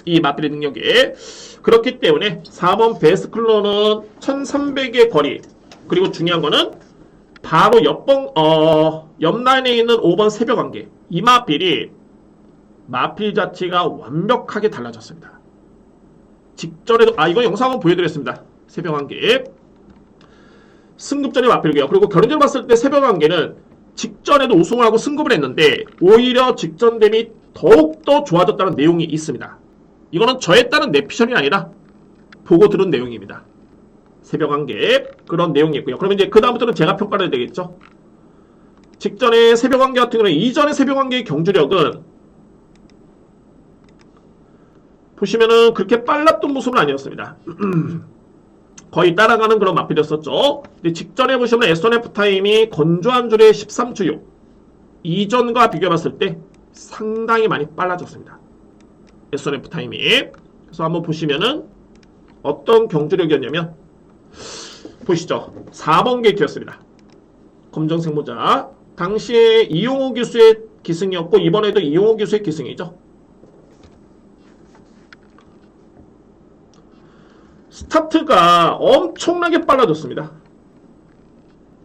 이 마필의 능력에. 그렇기 때문에 4번 베스클로는 1300의 거리, 그리고 중요한 거는 바로 옆 라인에 있는 5번 새벽안개. 이 마필이 마필 자체가 완벽하게 달라졌습니다. 직전에도 이거 영상 한번 보여드렸습니다. 새벽안개 승급전의 마필이고요. 그리고 결혼전을 봤을 때 새벽안개는 직전에도 우승을 하고 승급을 했는데 오히려 직전 대비 더욱더 좋아졌다는 내용이 있습니다. 이거는 저에 따른 내피셜이 아니라 보고 들은 내용입니다. 새벽안개 그런 내용이 있고요. 그러면 이제 그 다음부터는 제가 평가를 해야 되겠죠. 직전에 새벽안개 같은 경우는 이전의 새벽안개의 경주력은 보시면은 그렇게 빨랐던 모습은 아니었습니다. 거의 따라가는 그런 마필이었었죠. 근데 직전에 보시면 S1F 타임이 건조한 줄에 13초 6. 이전과 비교해봤을 때 상당히 많이 빨라졌습니다. S1F 타임이. 그래서 한번 보시면은 어떤 경주력이었냐면 보시죠. 4번 게이트였습니다. 검정색 모자. 당시에 이용호 기수의 기승이었고 이번에도 이용호 기수의 기승이죠. 스타트가 엄청나게 빨라졌습니다.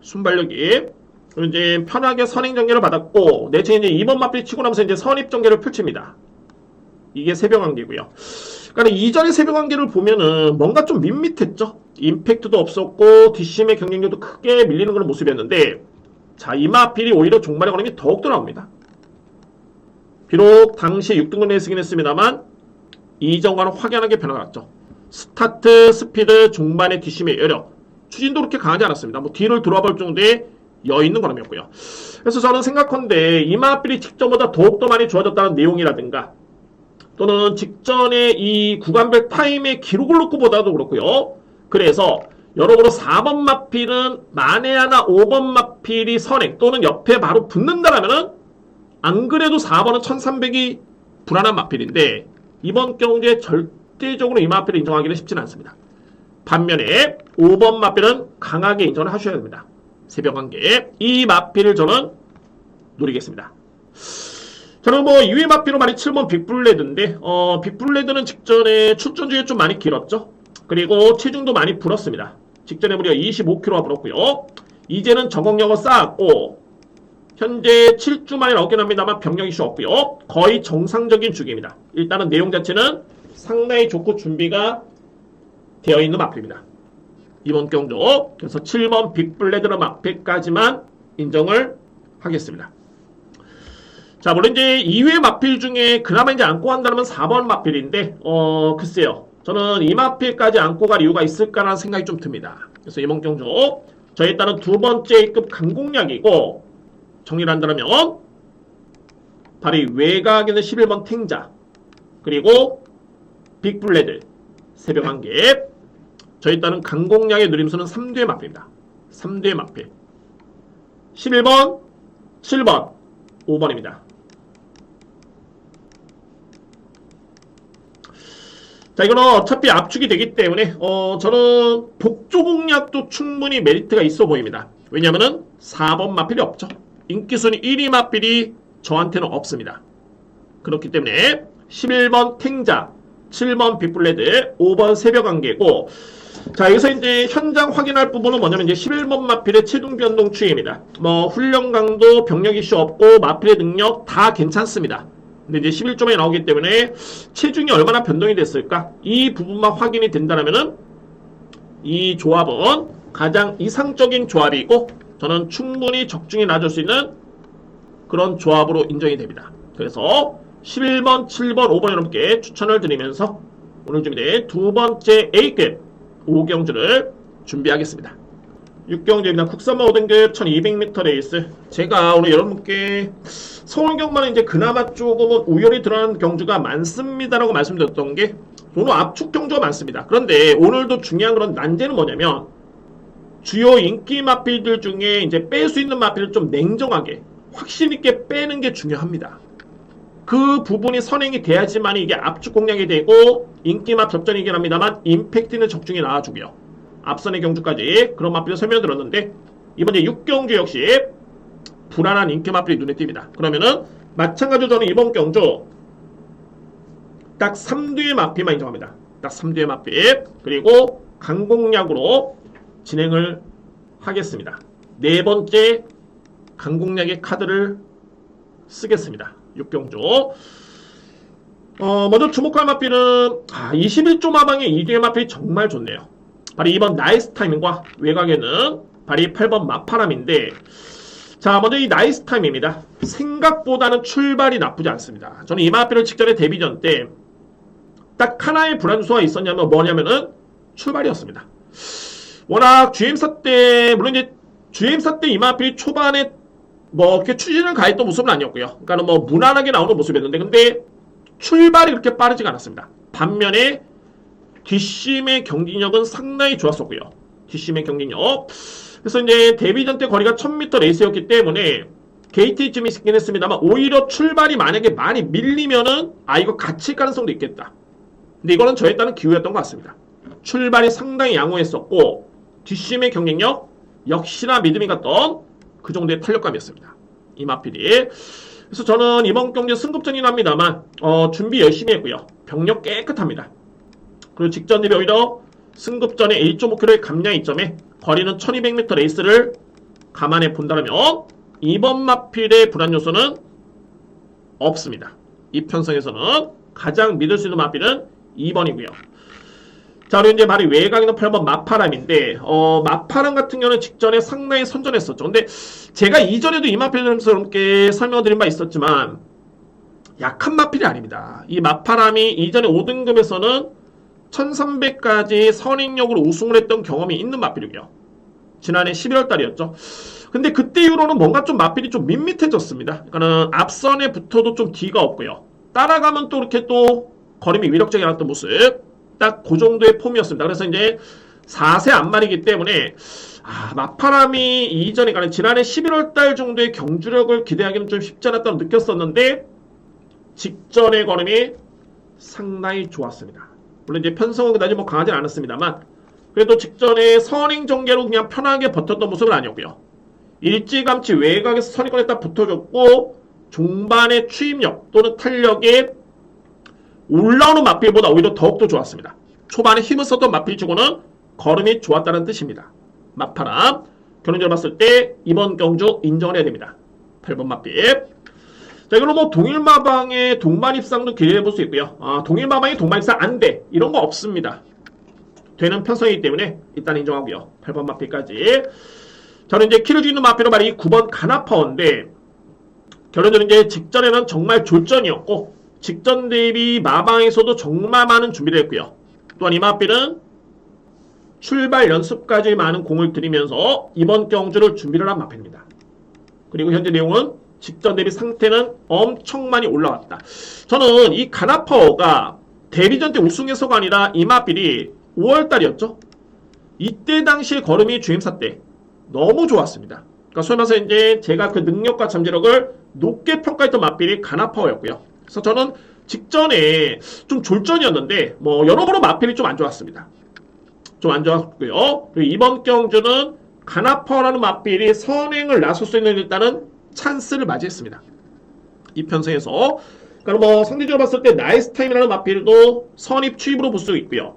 순발력이. 그리고 이제 편하게 선행 전개를 받았고 내체 이제 2번 마필 치고 나면서 이제 선입 전개를 펼칩니다. 이게 새벽안개고요. 그러니까 이전의 새벽안개를 보면은 뭔가 좀 밋밋했죠. 임팩트도 없었고 뒷심의 경쟁력도 크게 밀리는 그런 모습이었는데 자, 이 마필이 오히려 종말의 걸음이 더욱더 나옵니다. 비록 당시에 6등분 레이스긴 했습니다만 이전과는 확연하게 변화가 났죠. 스타트, 스피드, 종반의 뒷심의 여력, 추진도 그렇게 강하지 않았습니다. 뭐 뒤를 돌아볼 정도의 여있는 걸음이었고요. 그래서 저는 생각컨대 이마필이 직전보다 더욱더 많이 좋아졌다는 내용이라든가 또는 직전에 이 구간별 타임의 기록을 놓고 보다도 그렇고요. 그래서 여러모로 4번 마필은 만에 하나 5번 마필이 선행 또는 옆에 바로 붙는다라면은 안 그래도 4번은 1300이 불안한 마필인데 이번 경주에 절대적으로 이 마필을 인정하기는 쉽지는 않습니다. 반면에 5번 마필은 강하게 인정을 하셔야 됩니다. 새벽안개. 이 마필을 저는 노리겠습니다. 저는 뭐 2위 마필로 말이 7번 빅블레드인데 빅블레드는 직전에 출전 중에 좀 많이 길었죠. 그리고 체중도 많이 불었습니다. 직전에 무려 25kg가 불었고요. 이제는 적응력을 쌓았고 현재 7주 만에 나오긴 합니다만 병력 이슈 없고요. 거의 정상적인 주기입니다. 일단은 내용 자체는 상당히 좋고 준비가 되어 있는 마필입니다. 이번 경주. 그래서 7번 빅블레드의 마필까지만 인정을 하겠습니다. 자, 물론 이제 2회 마필 중에 그나마 이제 안고 간다면 4번 마필인데, 글쎄요. 저는 이 마필까지 안고 갈 이유가 있을까라는 생각이 좀 듭니다. 그래서 이번 경주, 저에 따른 두 번째급 강공략이고, 정리를 한다면, 바로 이 외곽에 있는 11번 탱자, 그리고 빅블레드, 새벽안개, 저에 따른 강공략의 누림수는 3두의 마필입니다. 3두의 마필. 11번, 7번, 5번입니다. 자, 이거는 어차피 압축이 되기 때문에 저는 복조 공략도 충분히 메리트가 있어 보입니다. 왜냐면은 4번 마필이 없죠. 인기순위 1위 마필이 저한테는 없습니다. 그렇기 때문에 11번 탱자, 7번 빅블레드, 5번 새벽안개고, 자, 여기서 이제 현장 확인할 부분은 뭐냐면 이제 11번 마필의 체중 변동 추이입니다. 뭐 훈련 강도, 병력 이슈 없고 마필의 능력 다 괜찮습니다. 근데 이제 11조만이 나오기 때문에 체중이 얼마나 변동이 됐을까? 이 부분만 확인이 된다면은 이 조합은 가장 이상적인 조합이고 저는 충분히 적중이 낮을 수 있는 그런 조합으로 인정이 됩니다. 그래서 11번, 7번, 5번 여러분께 추천을 드리면서 오늘 준비된 두 번째 A급 5경주를 준비하겠습니다. 6경주입니다. 국산마 5등급 1200m 레이스. 제가 오늘 여러분께 서울경마는 이제 그나마 조금은 우열이 드러난 경주가 많습니다라고 말씀드렸던 게 오늘 압축 경주가 많습니다. 그런데 오늘도 중요한 그런 난제는 뭐냐면 주요 인기 마필들 중에 이제 뺄 수 있는 마필을 좀 냉정하게 확신 있게 빼는 게 중요합니다. 그 부분이 선행이 돼야지만 이게 압축 공략이 되고 인기맛 접전이긴 합니다만 임팩트는 적중이 나와주고요. 앞선의 경주까지 그런 마필을 설명드렸는데 이번 이제 6경주 역시 불안한 인기 마필이 눈에 띕니다. 그러면은 마찬가지로 저는 이번 경주 딱 3두의 마필만 인정합니다. 딱 3두의 마필 그리고 강공략으로 진행을 하겠습니다. 네 번째 강공략의 카드를 쓰겠습니다. 6경주 먼저 주목할 마필은 21조 마방의 2두의 마필이 정말 좋네요. 바로 2번 나이스 타이밍과 외곽에는 바로 8번 마파람인데 자 먼저 이 나이스 타이밍입니다. 생각보다는 출발이 나쁘지 않습니다. 저는 이 마필을 직전에 데뷔전 때 딱 하나의 불안수가 있었냐면 뭐냐면은 출발이었습니다. 워낙 GM사 때 물론 이제 GM사 때 이 마필이 초반에 뭐 이렇게 추진을 가했던 모습은 아니었고요. 그러니까 뭐 무난하게 나오는 모습이었는데 근데 출발이 그렇게 빠르지가 않았습니다. 반면에 뒷심의 경기력은 상당히 좋았었고요. 뒷심의 경기력. 그래서 이제 데뷔전 때 거리가 1000m 레이스였기 때문에 게이트쯤이 있긴 했습니다만 오히려 출발이 만약에 많이 밀리면은 이거 갇힐 가능성도 있겠다. 근데 이거는 저에 따른 기우였던 것 같습니다. 출발이 상당히 양호했었고 뒷심의 경쟁력 역시나 믿음이 갔던 그 정도의 탄력감이었습니다. 이 마필이. 그래서 저는 이번 경기 승급전이긴 합니다만 준비 열심히 했고요. 병력 깨끗합니다. 그리고 직전 대비 오히려 승급전에 1.5km의 감량 이점에 거리는 1200m 레이스를 감안해 본다면 이번 마필의 불안 요소는 없습니다. 이 편성에서는 가장 믿을 수 있는 마필은 2번이고요. 자, 그리고 이제 바로 외곽에는 8번 마파람인데, 마파람 같은 경우는 직전에 상당히 선전했었죠. 근데 제가 이전에도 이 마필에서 이렇게 설명드린 바 있었지만, 약한 마필이 아닙니다. 이 마파람이 이전에 5등급에서는 1300까지 선행력으로 우승을 했던 경험이 있는 마필이고요. 지난해 11월 달이었죠. 근데 그때 이후로는 뭔가 좀 마필이 좀 밋밋해졌습니다. 그러니까는 앞선에 붙어도 좀 뒤가 없고요. 따라가면 또 이렇게 또 걸음이 위력적이 않았던 모습. 딱 그 정도의 폼이었습니다. 그래서 이제 4세 안말이기 때문에 마파람이 이전에 가는 지난해 11월 달 정도의 경주력을 기대하기는 좀 쉽지 않았다고 느꼈었는데 직전의 걸음이 상당히 좋았습니다. 물론 이제 편성은 그다지 뭐 강하진 않았습니다만 그래도 직전에 선행 전개로 그냥 편하게 버텼던 모습은 아니었고요. 일찌감치 외곽에서 선행권에 딱 붙어줬고 종반의 추임력 또는 탄력에 올라오는 마필보다 오히려 더욱더 좋았습니다. 초반에 힘을 썼던 마필치고는 걸음이 좋았다는 뜻입니다. 마파람 결론적으로 봤을 때 이번 경주 인정을 해야 됩니다. 8번 마필. 자, 이걸로 뭐 동일마방의 동반입상도 기대해볼 수 있고요. 동일마방의 동반입상 안 돼. 이런 거 없습니다. 되는 편성이기 때문에 일단 인정하고요. 8번 마필까지. 저는 이제 키를 주는 마필은 바로 이 9번 가나파워인데 결론적으로 이제 직전에는 정말 졸전이었고 직전 대비 마방에서도 정말 많은 준비를 했고요. 또한 이 마필은 출발 연습까지 많은 공을 들이면서 이번 경주를 준비를 한 마필입니다. 그리고 현재 내용은 직전 대비 상태는 엄청 많이 올라왔다. 저는 이 가나파워가 데뷔전 때 우승해서가 아니라 이 마필이 5월달이었죠. 이때 당시의 걸음이 주임사 때 너무 좋았습니다. 그러니까 소위 말해서 이제 제가 그 능력과 잠재력을 높게 평가했던 마필이 가나파워였고요. 그래서 저는 직전에 좀 졸전이었는데 뭐 여러모로 마필이 좀 안 좋았습니다. 좀 안 좋았고요. 그리고 이번 경주는 가나파워라는 마필이 선행을 나설 수 있는 일단은 찬스를 맞이했습니다. 이 편성에서 그러니까 뭐 상대적으로 봤을 때 나이스 타임이라는 마필도 선입 추입으로 볼 수 있고요.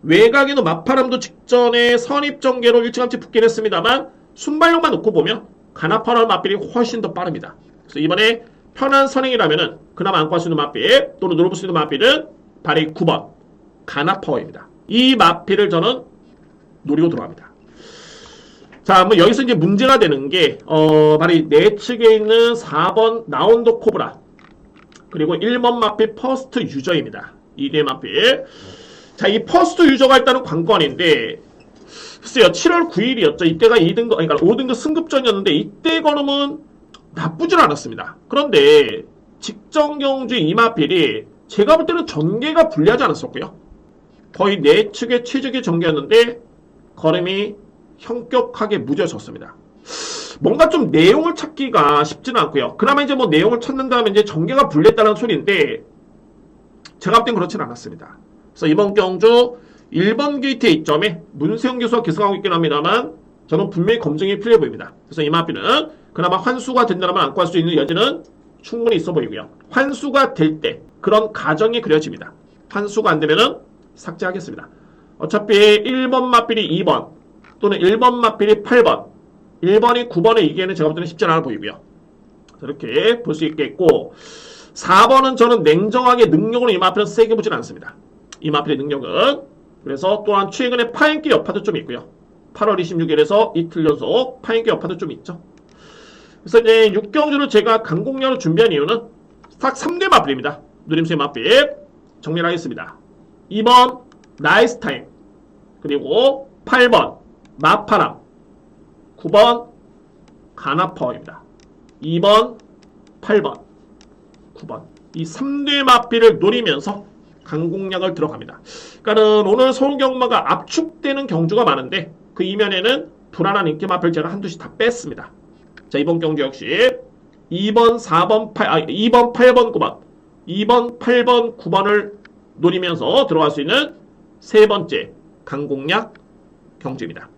외곽에는 마파람도 직전에 선입 전개로 일찌감치 붙긴 했습니다만 순발력만 놓고 보면 가나파워라는 마필이 훨씬 더 빠릅니다. 그래서 이번에 편한 선행이라면은 그나마 안고 할 수 있는 마필 또는 노려볼 수 있는 마필은 바로 9번 가나파워입니다. 이 마필을 저는 노리고 들어갑니다. 자, 뭐 여기서 이제 문제가 되는 게 바로 이 내측에 있는 4번 나운더 코브라 그리고 1번 마필 퍼스트 유저입니다. 2대 마필. 자, 이 퍼스트 유저가 일단은 관건인데 글쎄요, 7월 9일이었죠. 이때가 2등급, 그러니까 5등급 승급전이었는데 이때 걸음은 나쁘진 않았습니다. 그런데 직전 경주 이마필이 제가 볼 때는 전개가 불리하지 않았었고요. 거의 내측의 최적의 전개였는데 걸음이 현격하게 무뎌졌습니다. 뭔가 좀 내용을 찾기가 쉽지는 않고요. 그나마 이제 뭐 내용을 찾는 다음에 이제 전개가 불리했다는 소리인데 제가 볼 땐 그렇진 않았습니다. 그래서 이번 경주 1번 게이트의 이점에 문세영 교수가 계속하고 있긴 합니다만 저는 분명히 검증이 필요해 보입니다. 그래서 이 마피는 그나마 환수가 된다면 안고 할 수 있는 여지는 충분히 있어 보이고요. 환수가 될 때 그런 가정이 그려집니다. 환수가 안 되면은 삭제하겠습니다. 어차피 1번 마필이 2번 또는 1번 마필이 8번 1번이 9번에 이기에는 제가 볼 때는 쉽지 않아 보이고요. 이렇게 볼 수 있겠고 4번은 저는 냉정하게 능력으로 이 마필은 세게 보진 않습니다. 이 마필의 능력은 그래서 또한 최근에 파인기 여파도 좀 있고요. 8월 26일에서 이틀 연속 파인기 여파도 좀 있죠. 그래서 이제 6경주를 제가 강공략으로 준비한 이유는 딱 3대 마필입니다. 누림수의 마필 정리를 하겠습니다. 2번 나이스 타임 그리고 8번 마파람 9번 가나퍼입니다. 2번 8번 9번 이 3대 마필을 노리면서 강공략을 들어갑니다. 그러니까는 오늘 서울경마가 압축되는 경주가 많은데 그 이면에는 불안한 인기 마필 제가 한두씩 다 뺐습니다. 자, 이번 경주 역시 2번 4번 2번 8번 9번 2번 8번 9번을 노리면서 들어갈 수 있는 세 번째 강공략 경주입니다.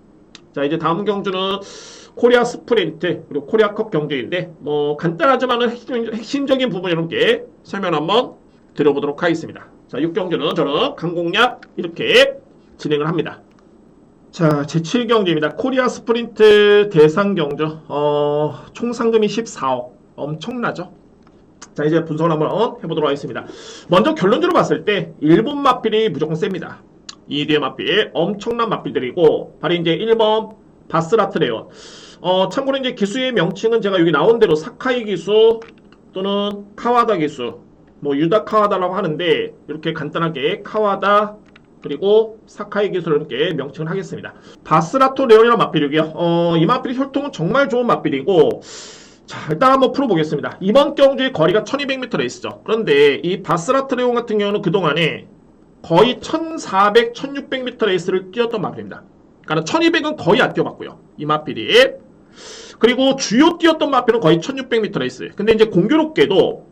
자, 이제 다음 경주는 코리아 스프린트 그리고 코리아컵 경주인데 뭐 간단하지만은 핵심적인 부분 여러분께 설명 한번 드려보도록 하겠습니다. 자, 6경주는 저는 강공략 이렇게 진행을 합니다. 자, 제7경주입니다. 코리아 스프린트 대상 경주. 총 상금이 14억. 엄청나죠? 자, 이제 분석을 한번 해보도록 하겠습니다. 먼저 결론적으로 봤을 때 일본 마필이 무조건 셉니다. 이 뒤에 마필 엄청난 마필들이고 바로 이제 1번 바스라트레온. 참고로 이제 기수의 명칭은 제가 여기 나온 대로 사카이 기수 또는 카와다 기수 뭐 유다 카와다라고 하는데 이렇게 간단하게 카와다 그리고 사카이 기수를 이렇게 명칭을 하겠습니다. 바스라토 레온이라는 마필이고요. 이 마필의 혈통은 정말 좋은 마필이고 자, 일단 한번 풀어보겠습니다. 이번 경주의 거리가 1200m 레이스죠. 그런데 이 바스라토 레온 같은 경우는 그동안에 거의 1400, 1600m 레이스를 뛰었던 마필입니다. 그러니까 1200은 거의 안 뛰어봤고요. 이 마필이. 그리고 주요 뛰었던 마필은 거의 1600m 레이스. 근데 이제 공교롭게도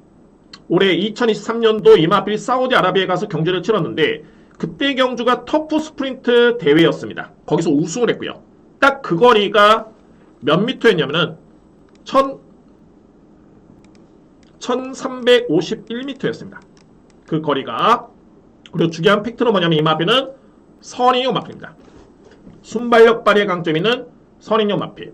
올해 2023년도 이 마필이 사우디아라비아에 가서 경주를 치렀는데 그때 경주가 터프 스프린트 대회였습니다. 거기서 우승을 했고요. 딱 그 거리가 몇 미터였냐면은 1351m였습니다. 그 거리가. 그리고 중요한 팩트는 뭐냐면 이 마필은 선인용 마필입니다. 순발력 발휘의 강점이 있는 선인용 마필.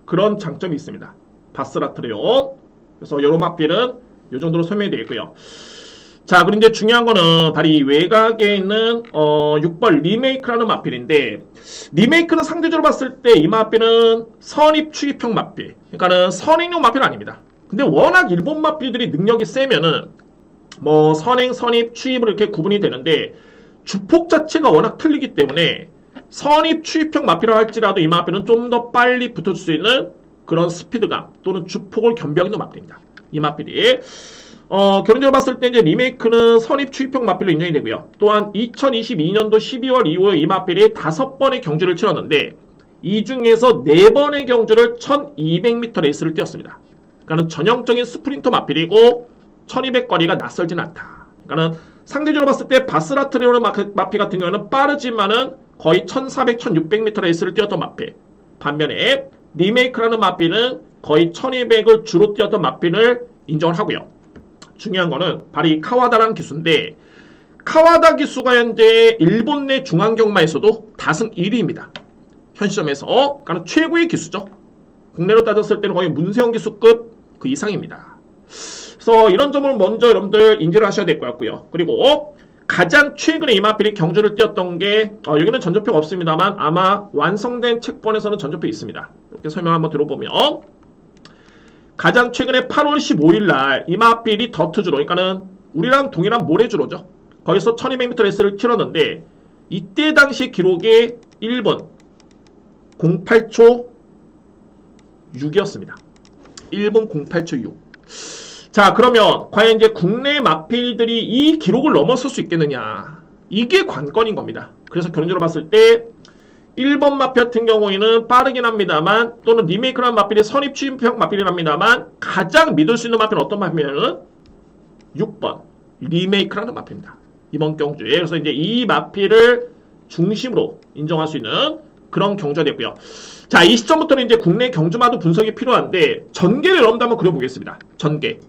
그런 장점이 있습니다. 바스라트레온. 그래서 이런 마필은 이 정도로 설명이 되어 있고요. 자, 그리고 이제 중요한 거는 바로 이 외곽에 있는 6번 리메이크라는 마필인데 리메이크는 상대적으로 봤을 때 이 마필은 선입 추입형 마필. 그러니까는 선행용 마필은 아닙니다. 근데 워낙 일본 마필들이 능력이 세면은 뭐 선행, 선입, 추입으로 이렇게 구분이 되는데 주폭 자체가 워낙 틀리기 때문에 선입 추입형 마필을 할지라도 이 마필은 좀 더 빨리 붙을 수 있는 그런 스피드감 또는 주폭을 겸비하는 마필입니다. 이 마필이 결론적으로 봤을 때 이제 리메이크는 선입 추입형 마필로 인정이 되고요. 또한 2022년도 12월 이후에 이 마필이 5번의 경주를 치렀는데 이 중에서 4번의 경주를 1200m 레이스를 뛰었습니다. 그러니까 전형적인 스프린터 마필이고 1200 거리가 낯설진 않다. 그러니까 상대적으로 봤을 때 바스라트레온 마필 같은 경우는 빠르지만은 거의 1400, 1600m 레이스를 뛰었던 마필. 반면에 리메이크라는 마필은 거의 1200을 주로 뛰었던 마필을 인정을 하고요. 중요한 거는 바로 이 카와다라는 기수인데 카와다 기수가 현재 일본 내 중앙경마에서도 다승 1위입니다. 현 시점에서 그러니까 최고의 기수죠. 국내로 따졌을 때는 거의 문세영 기수급 그 이상입니다. 그래서 이런 점을 먼저 여러분들 인지를 하셔야 될 것 같고요. 그리고 가장 최근에 이 마필이 경주를 뛰었던 게 여기는 전조표가 없습니다만 아마 완성된 책본에서는 전조표 있습니다. 이렇게 설명 한번 들어보면 가장 최근에 8월 15일 날 이 마필이 더트주로 그러니까는 우리랑 동일한 모래주로죠. 거기서 1200m 레이스를 치렀는데 이때 당시 기록이 1분 08초 6이었습니다. 1분 08초 6. 자, 그러면 과연 이제 국내 마필들이 이 기록을 넘어설 수 있겠느냐? 이게 관건인 겁니다. 그래서 결론적으로 봤을 때 1번 마필 같은 경우에는 빠르긴 합니다만 또는 리메이크라는 마필이 선입 추입형 마필이긴 합니다만 가장 믿을 수 있는 마필은 어떤 마필이냐면 6번 리메이크라는 마필입니다. 이번 경주에. 그래서 이제 이 마필을 중심으로 인정할 수 있는 그런 경주가 됐고요. 자, 이 시점부터는 이제 국내 경주마도 분석이 필요한데 전개를 여러분들 한번 그려보겠습니다. 전개.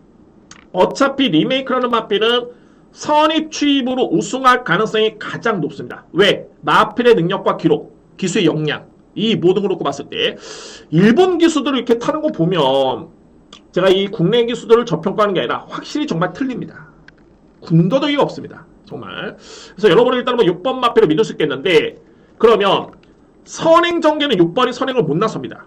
어차피 리메이크라는 마필은 선입 추입으로 우승할 가능성이 가장 높습니다. 왜? 마필의 능력과 기록, 기수의 역량, 이 모든 걸 놓고 봤을 때 일본 기수들을 이렇게 타는 거 보면 제가 이 국내 기수들을 저평가하는 게 아니라 확실히 정말 틀립니다. 군더더기가 없습니다. 정말. 그래서 여러분은 일단 뭐 6번 마필을 믿을 수 있겠는데 그러면 선행 전개는 6번이 선행을 못 나섭니다.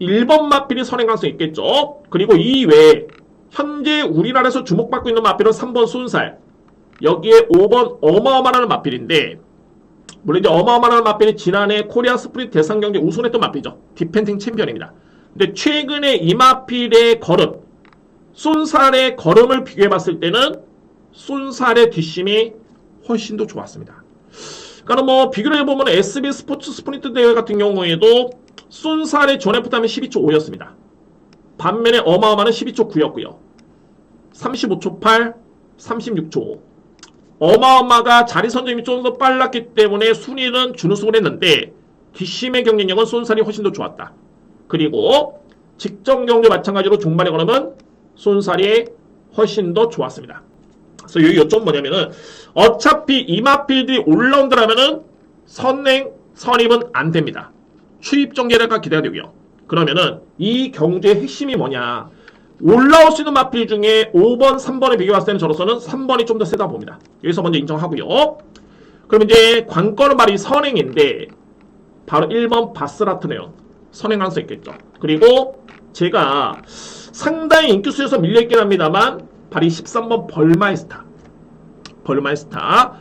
1번 마필이 선행 가능성이 있겠죠. 그리고 이 외에 현재 우리나라에서 주목받고 있는 마필은 3번 순살, 여기에 5번 어마어마한 마필인데 물론 이제 어마어마한 마필이 지난해 코리아 스프린트 대상 경기 우승했던 마필이죠. 디펜딩 챔피언입니다. 근데 최근에 이 마필의 걸음, 순살의 걸음을 비교해봤을 때는 순살의 뒷심이 훨씬 더 좋았습니다. 그러니까 뭐 비교를 해보면 SB 스포츠 스프린트 대회 같은 경우에도 순살의 존에프타임은 12초 5였습니다. 반면에 어마어마는 12초 9였고요. 35초 8, 36초 5. 어마어마가 자리 선점이 좀 더 빨랐기 때문에 순위는 준우승을 했는데 뒷심의 경쟁력은 순살이 훨씬 더 좋았다. 그리고 직전 경주 마찬가지로 종반의 걸음은 순살이 훨씬 더 좋았습니다. 그래서 여기 요점 뭐냐면은 어차피 이 마필들이 올라온다라면은 선행, 선입은 안 됩니다. 추입 전개가 기대가 되고요. 그러면은 이 경주의 핵심이 뭐냐? 올라올 수 있는 마필 중에 5번, 3번에 비교했을 때는 저로서는 3번이 좀 더 세다 봅니다. 여기서 먼저 인정하고요. 그럼 이제 관건은 바로 이 선행인데 바로 1번 바스라트네요. 선행 가능성이 있겠죠. 그리고 제가 상당히 인기수에서 밀려있긴 합니다만 바로 이 13번 벌마이스타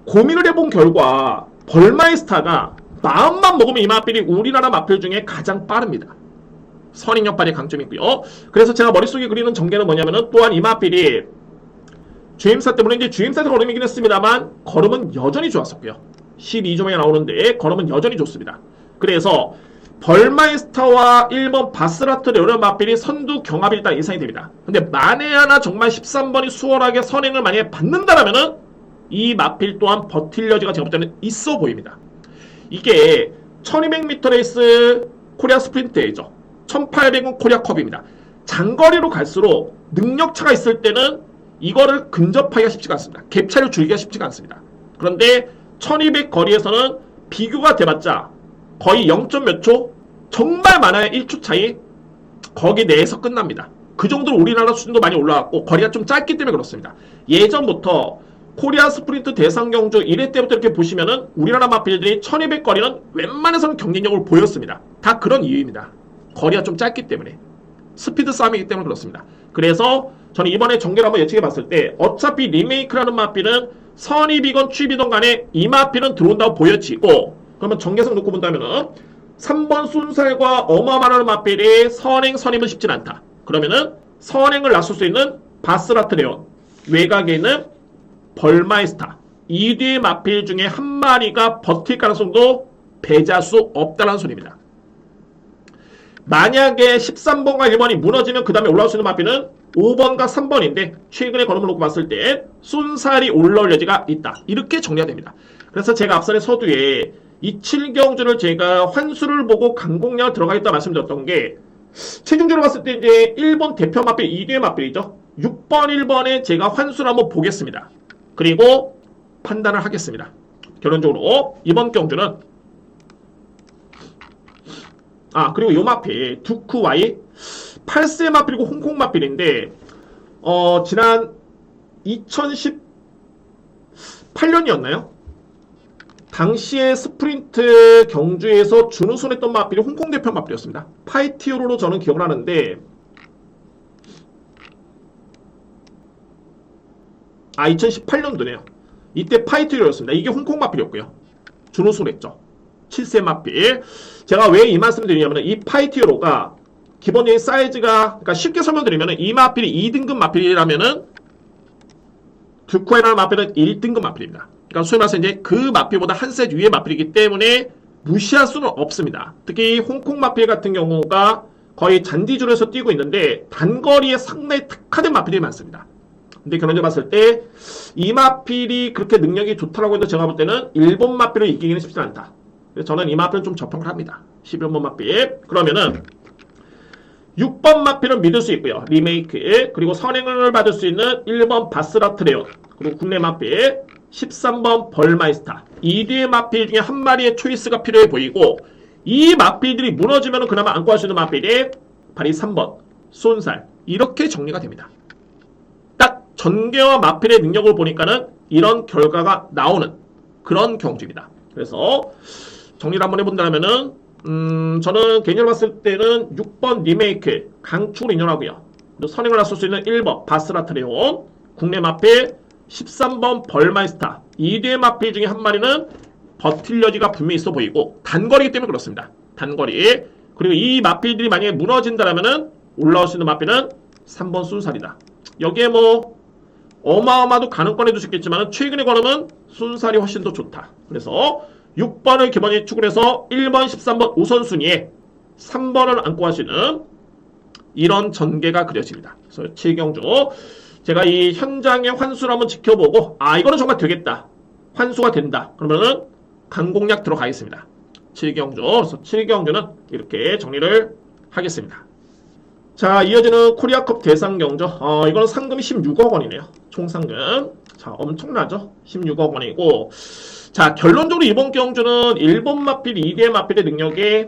고민을 해본 결과 벌마이스타가 마음만 먹으면 이 마필이 우리나라 마필 중에 가장 빠릅니다. 선행력 발휘 강점이 있고요. 그래서 제가 머릿속에 그리는 전개는 뭐냐면은 또한 이 마필이 주임사 때문에 이제 주임사에서 걸음이긴 했습니다만 걸음은 여전히 좋았었고요. 12점에 나오는데 걸음은 여전히 좋습니다. 그래서 벌마이스타와 1번 바스라트의 이런 마필이 선두 경합이 일단 예상이 됩니다. 근데 만에 하나 정말 13번이 수월하게 선행을 만약에 받는다라면은 이 마필 또한 버틸 여지가 제가 볼 때는 있어 보입니다. 이게 1200m 레이스 코리아 스프린트 대회죠. 1800은 코리아 컵입니다. 장거리로 갈수록 능력차가 있을 때는 이거를 근접하기가 쉽지가 않습니다. 갭 차이를 줄이기가 쉽지가 않습니다. 그런데 1200 거리에서는 비교가 돼봤자 거의 0. 몇 초? 정말 많아야 1초 차이 거기 내에서 끝납니다. 그 정도로 우리나라 수준도 많이 올라왔고 거리가 좀 짧기 때문에 그렇습니다. 예전부터 코리아 스프린트 대상 경주 1회 때부터 이렇게 보시면은 우리나라 마필들이 1200 거리는 웬만해서는 경쟁력을 보였습니다. 다 그런 이유입니다. 거리가 좀 짧기 때문에 스피드 싸움이기 때문에 그렇습니다. 그래서 저는 이번에 전개를 한번 예측해 봤을 때 어차피 리메이크라는 마필은 선입이건 추입이건 간에 이 마필은 들어온다고 보여지고 그러면 전개성 놓고 본다면은 3번 순살과 어마어마한 마필이 선행 선입은 쉽진 않다. 그러면은 선행을 나설 수 있는 바스라트레온 외곽에 있는 벌마이스타 이 뒤의 마필 중에 한 마리가 버틸 가능성도 배자수 없다는 소리입니다. 만약에 13번과 1번이 무너지면 그 다음에 올라올 수 있는 마필은 5번과 3번인데 최근에 걸음을 놓고 봤을 때 순살이 올라올 여지가 있다. 이렇게 정리가 됩니다. 그래서 제가 앞선의 서두에 27경주를 제가 환수를 보고 강공략을 들어가겠다 말씀드렸던 게 체중주로 봤을 때 이제 1번 대표 마필 2뒤의 마필이죠. 6번 1번에 제가 환수를 한번 보겠습니다. 그리고 판단을 하겠습니다. 결론적으로 이번 경주는 그리고 요 마필 두쿠와이 8세 마필이고 홍콩 마필인데 지난 2018년이었나요? 당시에 스프린트 경주에서 준우승했던 마필이 홍콩 대표 마필이었습니다. 파이티오로로 저는 기억을 하는데 2018년도네요. 이때 파이티오로였습니다. 이게 홍콩 마필이었고요. 준우승을 했죠. 7세 마필. 제가 왜 이 말씀을 드리냐면 이 파이티오로가 기본적인 사이즈가 그러니까 쉽게 설명드리면 이 마필이 2등급 마필이라면은 두쿠아이라는 마필은 1등급 마필입니다. 그러니까 소위 말해서 이제 그 마필보다 한 셋 위의 마필이기 때문에 무시할 수는 없습니다. 특히 홍콩 마필 같은 경우가 거의 잔디줄에서 뛰고 있는데 단거리에 상당히 특화된 마필이 많습니다. 근데 결론적으로 봤을 때 이 마필이 그렇게 능력이 좋다라고 해도 제가 볼 때는 일본 마필을 이기기는 쉽지 않다. 그래서 저는 이 마필은 좀 접근을 합니다. 11번 마필. 그러면은 6번 마필은 믿을 수 있고요. 리메이크. 그리고 선행을 받을 수 있는 1번 바스라트레온. 그리고 국내 마필 13번 벌마이스타. 이 뒤의 마필 중에 한 마리의 초이스가 필요해 보이고 이 마필들이 무너지면 그나마 안고 할 수 있는 마필이 바로 3번 쏜살. 이렇게 정리가 됩니다. 딱 전개와 마필의 능력을 보니까는 이런 결과가 나오는 그런 경주입니다. 그래서 정리를 한번 해본다면은 저는 개인적으로 봤을 때는 6번 리메이크 강축을 인정하고요. 선행을 나설 수 있는 1번 바스라트레온, 국내 마필 13번 벌마이스타. 이 뒤의 마필 중에 한 마리는 버틸 여지가 분명히 있어 보이고 단거리이기 때문에 그렇습니다. 단거리. 그리고 이 마필들이 만약에 무너진다라면은 올라올 수 있는 마필은 3번 순살이다. 여기에 뭐 어마어마도 가능권에 둘 수 있겠지만 최근의 걸음은 순살이 훨씬 더 좋다. 그래서 6번을 기본에 추구해서 1번, 13번 우선순위에 3번을 안고 하시는 이런 전개가 그려집니다. 그래서 7경주 제가 이 현장의 환수를 한번 지켜보고 이거는 정말 되겠다. 환수가 된다. 그러면은 강공략 들어가겠습니다. 7경주. 그래서 7경주는 이렇게 정리를 하겠습니다. 자, 이어지는 코리아컵 대상경주. 이거는 상금이 16억 원이네요. 총 상금. 자, 엄청나죠? 16억 원이고. 자, 결론적으로 이번 경주는 일본 마필, 2대 마필의 능력이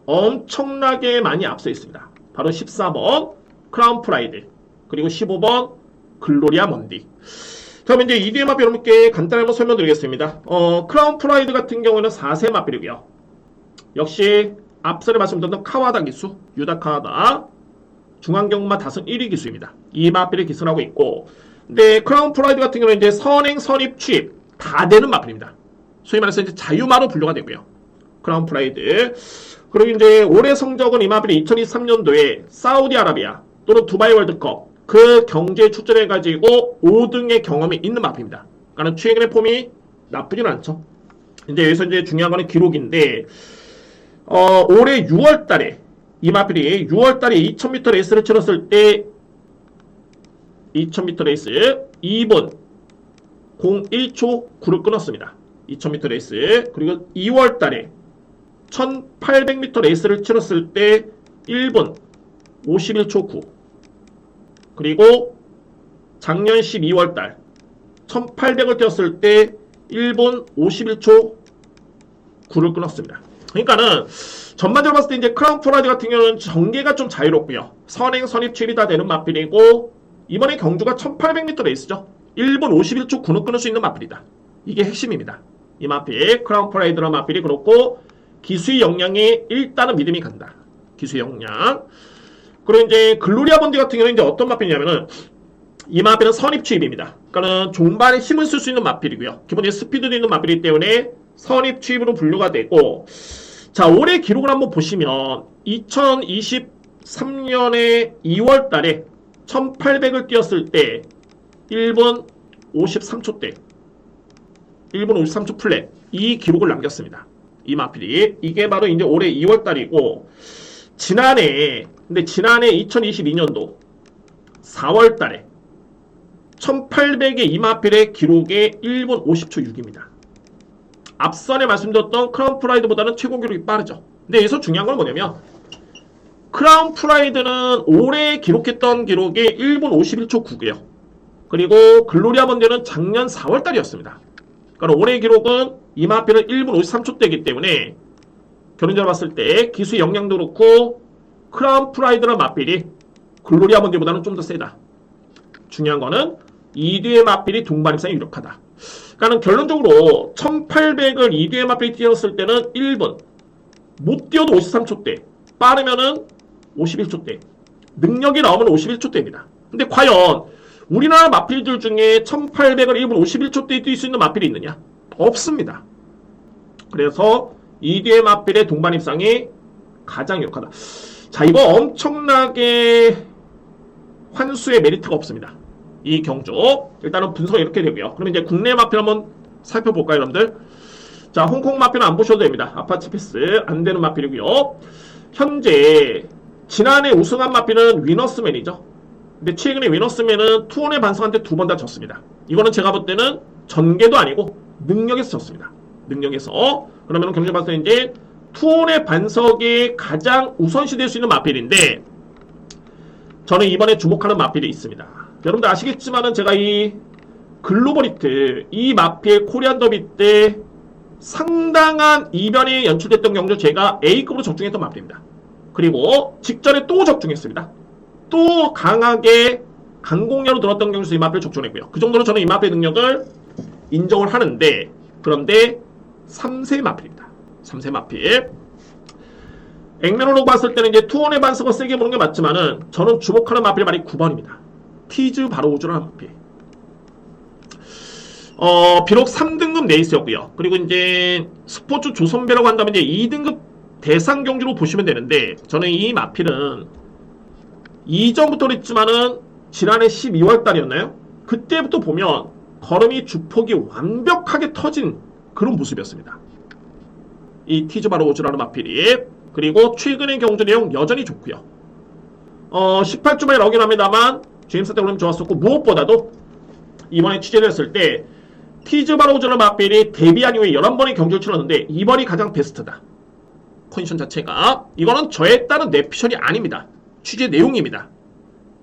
엄청나게 많이 앞서 있습니다. 바로 14번 크라운 프라이드, 그리고 15번 글로리아 먼디. 그럼 이제 2대 마필 여러분께 간단히 한번 설명드리겠습니다. 크라운 프라이드 같은 경우는 4세 마필이고요. 역시 앞서 말씀드렸던 카와다 기수, 유다 카와다, 중앙경마 다승 1위 기수입니다. 이 마필을 기술하고 있고, 근데 크라운 프라이드 같은 경우는 이제 선행, 선입, 취입 다 되는 마필입니다. 소위 말해서 이제 자유마로 분류가 되고요. 크라운 프라이드. 그리고 이제 올해 성적은 이 마필이 2023년도에 사우디아라비아 또는 두바이 월드컵 그 경기에 출전해가지고 5등의 경험이 있는 마필입니다. 그러니까 최근의 폼이 나쁘지는 않죠. 이제 여기서 이제 중요한 거는 기록인데, 올해 6월달에 이 마필이 6월달에 2000m 레이스를 치렀을 때 2000m 레이스 2분 01초 9를 끊었습니다. 2000m 레이스. 그리고 2월달에 1800m 레이스를 치렀을 때 1분 51초 9. 그리고 작년 12월달 1800을 뛰었을 때 1분 51초 9를 끊었습니다. 그러니까는 전반적으로 봤을 때 이제 크라운 프라이드 같은 경우는 전개가 좀 자유롭고요. 선행, 선입, 취입이 다 되는 마필이고 이번에 경주가 1800m 레이스죠. 1분 51초 9는 끊을 수 있는 마필이다. 이게 핵심입니다. 이 마필, 크라운 프라이드라는 마필이 그렇고 기수의 역량이 일단은 믿음이 간다. 기수의 역량. 그리고 이제 글로리아 번디 같은 경우는 이제 어떤 마필이냐면은 이 마필은 선입 취입입니다. 그러니까는 종반에 힘을 쓸 수 있는 마필이고요. 기본적으로 스피드도 있는 마필이기 때문에 선입 취입으로 분류가 되고, 자, 올해 기록을 한번 보시면 2023년에 2월 달에 1800을 뛰었을 때 1분 53초대 1분 53초 플랫 이 기록을 남겼습니다. 이 마필이. 이게 바로 이제 올해 2월 달이고, 지난해 2022년도 4월 달에 1800의 이 마필의 기록이 1분 50초 6입니다. 앞선에 말씀드렸던 크라운 프라이드보다는 최고 기록이 빠르죠. 근데 여기서 중요한 건 뭐냐면 크라운 프라이드는 올해 기록했던 기록이 1분 51초 9고요. 그리고 글로리아 번디는 작년 4월 달이었습니다. 그러니까 올해 기록은 이 마필은 1분 53초대이기 때문에 결론적으로 봤을 때 기수의 역량도 그렇고 크라운 프라이드나 마필이 글로리아 번디보다는 좀 더 세다. 중요한 거는 이 뒤의 마필이 동반입상이 유력하다. 그러니까 결론적으로 1800을 이 뒤의 마필이 뛰었을 때는 1분, 못 뛰어도 53초대, 빠르면은 51초대, 능력이 나오면 51초대입니다. 근데 과연 우리나라 마필들 중에 1800을 1분 51초대에 뛸 수 있는 마필이 있느냐? 없습니다. 그래서 이 뒤의 마필의 동반입상이 가장 유력하다. 자, 이거 엄청나게 환수의 메리트가 없습니다. 이 경주. 일단은 분석이 이렇게 되고요. 그럼 이제 국내 마필 한번 살펴볼까요, 여러분들? 자, 홍콩 마필은 안 보셔도 됩니다. 아파치 패스 안 되는 마필이고요. 현재 지난해 우승한 마필은 위너스맨이죠. 근데 최근에 위너스맨은 투혼의 반석한테 2번 다 졌습니다. 이거는 제가 볼 때는 전개도 아니고 능력에서 졌습니다. 능력에서. 그러면 경제 봤을 때 이제 투혼의 반석이 가장 우선시 될 수 있는 마필인데 저는 이번에 주목하는 마필이 있습니다. 여러분들 아시겠지만은 제가 이 글로벌 히트 이 마필 코리안 더비 때 상당한 이변이 연출됐던 경주 제가 A급으로 적중했던 마필입니다. 그리고 직전에 또 적중했습니다. 또 강하게 강공녀로 들었던 경주에서 이 마필을 적중했고요. 그 정도로 저는 이 마필의 능력을 인정을 하는데 그런데 3세 마필입니다. 3세 마필. 액면으로 봤을 때는 이제 투혼의 반석을 세게 보는 게 맞지만은 저는 주목하는 마필이 바로 9번입니다. 티즈 바로우즈라는 마필. 비록 3등급 레이스였고요. 그리고 이제 스포츠 조선배라고 한다면 이제 2등급 대상 경주로 보시면 되는데 저는 이 마필은 이전부터 그랬지만은 지난해 12월 달이었나요? 그때부터 보면 걸음이 주폭이 완벽하게 터진 그런 모습이었습니다. 이 티즈 바로우즈라는 마필이. 그리고 최근의 경주 내용 여전히 좋고요. 18주 만에 나오긴 합니다만 제임스 때 오르면 좋았었고 무엇보다도 이번에 취재를 했을 때 티즈 바로우즈라는 마필이 데뷔한 이후에 11번의 경주를 치렀는데 이번이 가장 베스트다. 컨디션 자체가. 이거는 저에 따른 내피셜이 아닙니다. 취재 내용입니다.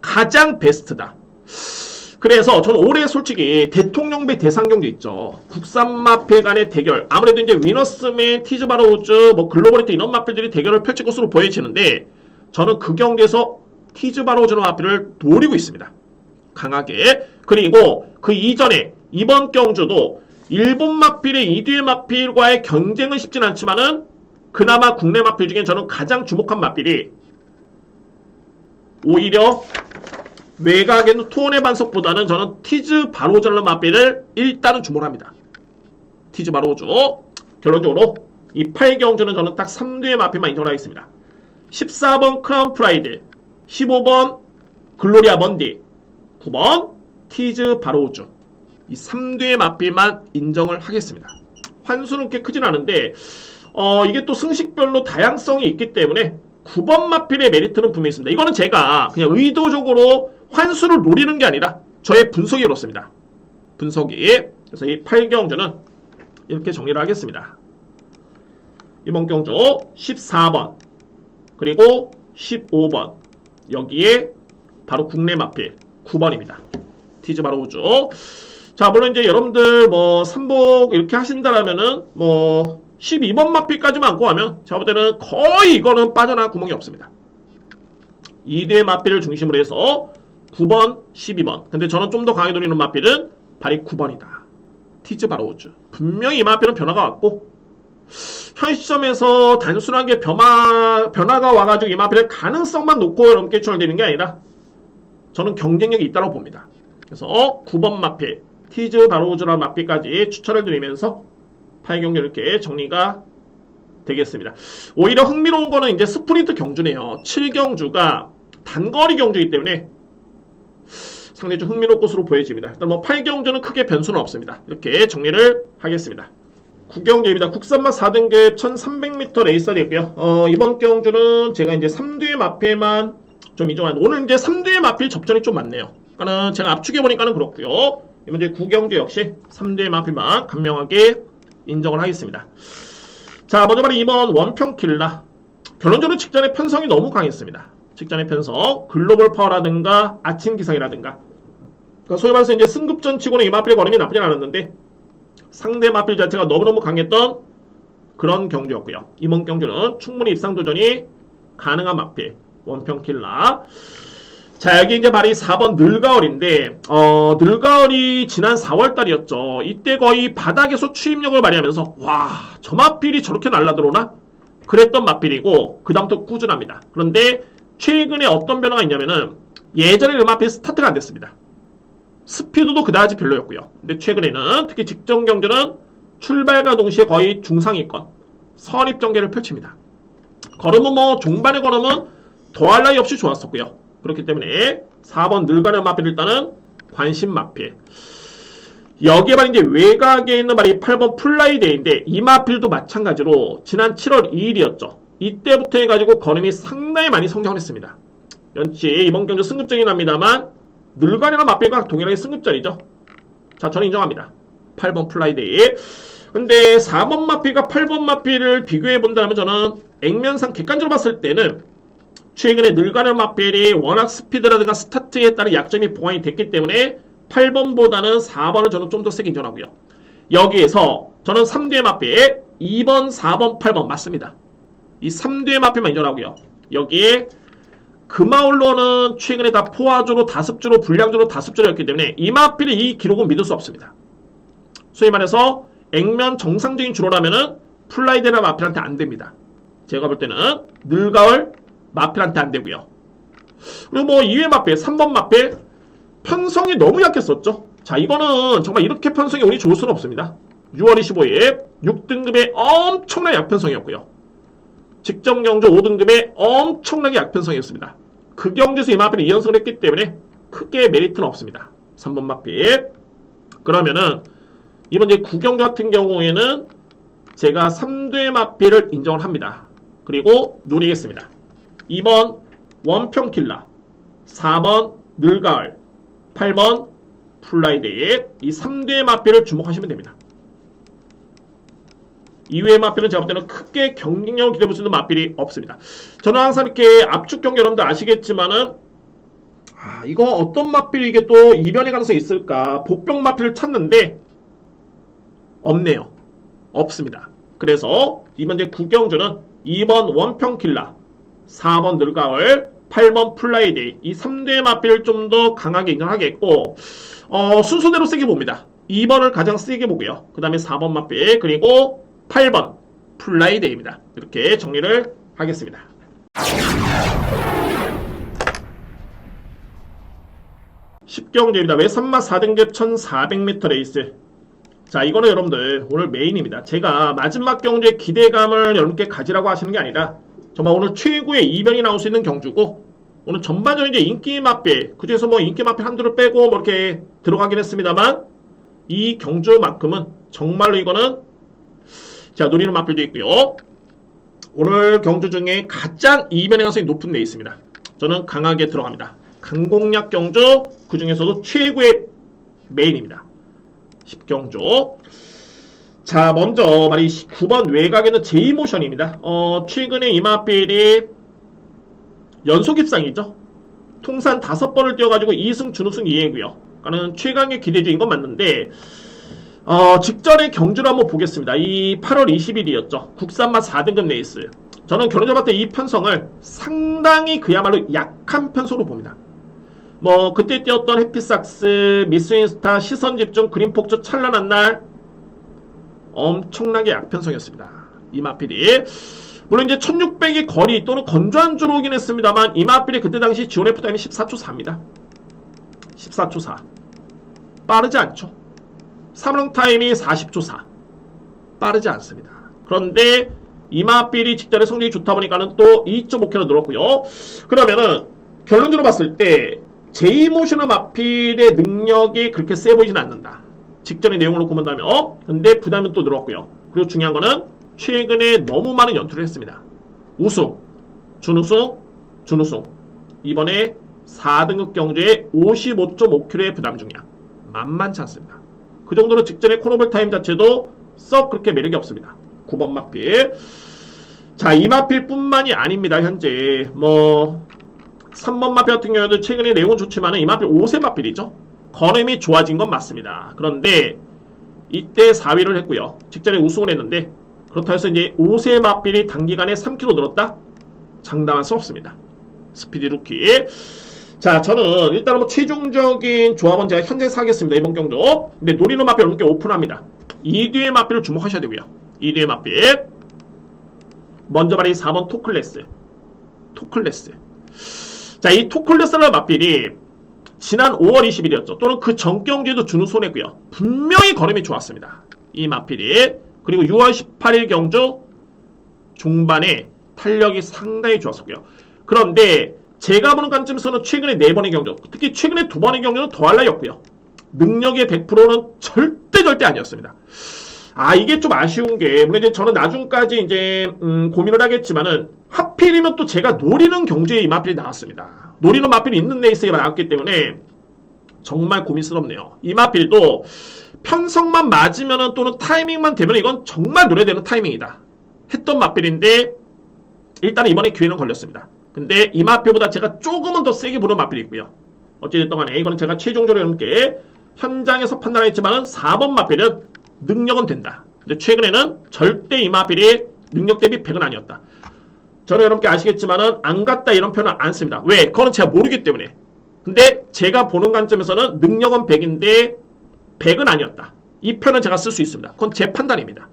가장 베스트다. 그래서 저는 올해 솔직히 대통령배 대상 경기 있죠. 국산 마필 간의 대결. 아무래도 이제 위너스맨, 티즈 바로우즈, 뭐 글로벌 히트 이런 마필들이 대결을 펼칠 것으로 보여지는데 저는 그 경기에서 티즈 바로우즈라는 마필을 노리고 있습니다. 강하게. 그리고 그 이전에 이번 경주도 일본 마필의 이뒤의 마필과의 경쟁은 쉽진 않지만은 그나마 국내 마필 중에 저는 가장 주목한 마필이 오히려 외곽에는 투혼의 반석보다는 저는 티즈 바로우즈라는 마필을 일단은 주목합니다. 티즈 바로우즈. 결론적으로 이 8경주는 저는 딱 3두의 마필만 인정하겠습니다. 14번 크라운 프라이드, 15번 글로리아 먼디, 9번 티즈 바로우즈. 이 3두의 마필만 인정을 하겠습니다. 환수는 꽤 크진 않은데 이게 또 승식별로 다양성이 있기 때문에 9번 마필의 메리트는 분명히 있습니다. 이거는 제가 그냥 의도적으로 환수를 노리는 게 아니라 저의 분석이 그렇습니다. 분석이. 그래서 이 8경주는 이렇게 정리를 하겠습니다. 이번 경주 14번 그리고 15번 여기에 바로 국내 마필 9번입니다. 티즈 바로우즈. 자, 물론 이제 여러분들 뭐 3복 이렇게 하신다라면은 뭐 12번 마필까지만 안고 가면 제가 볼 때는 거의 이거는 빠져나갈 구멍이 없습니다. 2대 마필을 중심으로 해서 9번, 12번. 근데 저는 좀 더 강하게 노리는 마필은 바로 9번이다. 티즈 바로우즈. 분명히 이 마필은 변화가 왔고 현 시점에서 단순하게 변화가 와가지고 이 마필의 가능성만 놓고 이렇게 추천되는 게 아니라 저는 경쟁력이 있다고 봅니다. 그래서 9번 마필, 티즈 바로우즈라는 마필까지 추천을 드리면서 8경주 이렇게 정리가 되겠습니다. 오히려 흥미로운 거는 이제 스프린트 경주네요. 7경주가 단거리 경주이기 때문에 상당히 좀 흥미로운 것으로 보여집니다. 일단 뭐 8경주는 크게 변수는 없습니다. 이렇게 정리를 하겠습니다. 9경주입니다. 국산마 4등급 1300m 레이서 되고요. 이번 경주는 제가 이제 3두의 마필만 좀 인정하는, 오늘 이제 3두의 마필 접전이 좀 많네요. 그러니까는 제가 압축해 보니까는 그렇고요. 이번 이제 9경주 역시 3두의 마필만 간명하게 인정을 하겠습니다. 자, 먼저 바로 이번 원평킬라. 결론적으로 직전의 편성이 너무 강했습니다. 직전의 편성, 글로벌 파워라든가 아침 기상이라든가. 그러니까 소위 말해서 이제 승급전 치고는 이 마필의 걸음이 나쁘진 않았는데 상대 마필 자체가 너무너무 강했던 그런 경주였고요. 이번 경주는 충분히 입상 도전이 가능한 마필 원평킬라. 자, 여기 이제 바로 4번 늘가을인데 늘가을이 지난 4월달이었죠. 이때 거의 바닥에서 추임력을 발휘하면서 와, 저 마필이 저렇게 날라들어오나? 그랬던 마필이고 그 다음부터 꾸준합니다. 그런데 최근에 어떤 변화가 있냐면은 예전에 그 마필 스타트가 안 됐습니다. 스피드도 그다지 별로였고요. 근데 최근에는 특히 직전 경주는 출발과 동시에 거의 중상위권 선입전개를 펼칩니다. 걸음은 뭐 종반의 걸음은 더할 나위 없이 좋았었고요. 그렇기 때문에 4번 늘가는 마필 일단은 관심 마필. 여기에 바로 이제 외곽에 있는 바로 이 8번 플라이데이인데 이 마필도 마찬가지로 지난 7월 2일이었죠. 이때부터 해가지고 걸음이 상당히 많이 성장을 했습니다. 연치 이번 경주 승급전이 납니다만 늘가리나 맞배가 동일하게 승급전이죠. 자, 저는 인정합니다. 8번 플라이데이. 근데 4번 마피가 8번 마피를 비교해 본다면 저는 액면상 객관적으로 봤을 때는 최근에 늘가리 마필이 워낙 스피드라든가 스타트에 따른 약점이 보완이 됐기 때문에 8번보다는 4번을 저는 좀 더 세게 인정하고요. 여기에서 저는 3뒤의 마필 2번, 4번, 8번 맞습니다. 이 3뒤의 마필만 인정하고요. 여기에 금아울러는 최근에 다 포화조로 다습주로 불량조로 다습주로였기 때문에 이 마필의 이 기록은 믿을 수 없습니다. 소위 말해서 액면 정상적인 주로라면은 플라이데나 마필한테 안 됩니다. 제가 볼 때는 늘가을 마필한테 안 되고요. 그리고 뭐 2회 마필, 3번 마필 편성이 너무 약했었죠. 자, 이거는 정말 이렇게 편성이 운이 좋을 수는 없습니다. 6월 25일 6등급의 엄청난 약편성이었고요. 직전 경주 5등급의 엄청나게 약편성이었습니다. 그 경주에서 이 마필이 2연승을 했기 때문에 크게 메리트는 없습니다. 3번 마필. 그러면은 이번 이제 9경주 같은 경우에는 제가 3대 마필을 인정을 합니다. 그리고 노리겠습니다. 2번 원평킬라, 4번 늘가을, 8번 플라이데이 이 3대 마필을 주목하시면 됩니다. 이외의 마필은 제가 볼 때는 크게 경쟁력을 기대볼 수 있는 마필이 없습니다. 저는 항상 이렇게 압축 경기 여러분들 아시겠지만은 이거 어떤 마필이 이게 또 이변의 가능성이 있을까 복병 마필을 찾는데 없네요. 없습니다. 그래서 이번 이제 9경주는 2번 원평킬라, 4번 늘가을, 8번 플라이데이 이 3대 마필을 좀 더 강하게 인정하겠고 순서대로 세게 봅니다. 2번을 가장 세게 보고요. 그 다음에 4번 마필 그리고 8번 플라이데이입니다. 이렇게 정리를 하겠습니다. (10경주입니다) 외선마 4등급 1400m 레이스. 자, 이거는 여러분들 오늘 메인입니다. 제가 마지막 경주의 기대감을 여러분께 가지라고 하시는 게 아니라 정말 오늘 최고의 이변이 나올 수 있는 경주고 오늘 전반적인 이제 인기 마필 그중에서 뭐 인기 마필 한두를 빼고 뭐 이렇게 들어가긴 했습니다만 이 경주만큼은 정말로 이거는 자 노리는 마필도 있고요. 오늘 경주 중에 가장 이변의 가능성이 높은 데 있습니다. 저는 강하게 들어갑니다. 강공략 경주 그 중에서도 최고의 메인입니다. 10경주. 자, 먼저 말이 9번 외곽에는 제이모션입니다. 최근에 이 마필이 연속 입상이죠. 통산 5번을 뛰어가지고 2승 준우승 2회고요. 그러니까는 최강의 기대주인 건 맞는데 직전에 경주를 한번 보겠습니다. 이 8월 20일이었죠. 국산마 4등급 레이스. 저는 결혼자 봤을 때 이 편성을 상당히 그야말로 약한 편성으로 봅니다. 뭐 그때 뛰었던 해피삭스, 미스윈스타, 시선집중, 그린폭주, 찬란한 날 엄청나게 약편성이었습니다. 이 마필이 물론 이제 1600의 거리 또는 건조한 주로긴 했습니다만 이 마필이 그때 당시 지원 F 타임이 14초 4입니다. 14초 4 빠르지 않죠. 3런 타임이 40초 4 빠르지 않습니다. 그런데 이 마필이 직전에 성적이 좋다 보니까는 또 2.5km 늘었고요. 그러면은 결론적으로 봤을 때 제이모션의 마필의 능력이 그렇게 세 보이진 않는다. 직전의 내용을 놓고 본다면 근데 부담은 또 늘었고요. 그리고 중요한 거는 최근에 너무 많은 연투를 했습니다. 우승, 준우승, 준우승. 이번에 4등급 경주에 55.5km의 부담 중량 만만치 않습니다. 그 정도로 직전의 코너볼 타임 자체도 썩 그렇게 매력이 없습니다. 9번 마필. 자, 이 마필 뿐만이 아닙니다. 현재 뭐 3번 마필 같은 경우에도 최근에 내용은 좋지만 이 마필 5세 마필이죠. 걸음이 좋아진 건 맞습니다. 그런데 이때 4위를 했고요. 직전에 우승을 했는데 그렇다고 해서 이제 5세 마필이 단기간에 3km 늘었다? 장담할 수 없습니다. 스피디 루키. 자, 저는 일단은 뭐 최종적인 조합은 제가 현재 사겠습니다. 이번 경주. 근데 노리는 마필 여러분께 오픈합니다. 2뒤의 마필을 주목하셔야 되고요. 2뒤의 마필. 먼저 말이 4번 토클레스. 토클레스. 자, 이 토클레스라는 마필이 지난 5월 20일이었죠. 또는 그 전 경주에도 준우승 했고요. 분명히 걸음이 좋았습니다. 이 마필이. 그리고 6월 18일 경주 중반에 탄력이 상당히 좋았었고요. 그런데 제가 보는 관점에서는 최근에 4번의 경주, 특히 최근에 2번의 경주는 더할 나위 없고요. 능력의 100%는 절대 아니었습니다. 이게 좀 아쉬운 게, 물론 이제 저는 나중까지 이제, 고민을 하겠지만은, 하필이면 또 제가 노리는 경주에 이 마필이 나왔습니다. 노리는 마필이 있는 레이스가 나왔기 때문에, 정말 고민스럽네요. 이 마필도 편성만 맞으면은 또는 타이밍만 되면 이건 정말 노려되는 타이밍이다. 했던 마필인데, 일단 이번에 기회는 걸렸습니다. 근데 이 마필보다 제가 조금은 더 세게 보는 마필이 있고요. 어찌됐든 간에 이거는 제가 최종적으로 여러분께 현장에서 판단했지만은 4번 마필은 능력은 된다. 근데 최근에는 절대 이 마필이 능력 대비 100은 아니었다. 저는 여러분께 아시겠지만은 안 갔다 이런 표현은 안 씁니다. 왜? 그거는 제가 모르기 때문에. 근데 제가 보는 관점에서는 능력은 100인데 100은 아니었다. 이 표현은 제가 쓸 수 있습니다. 그건 제 판단입니다.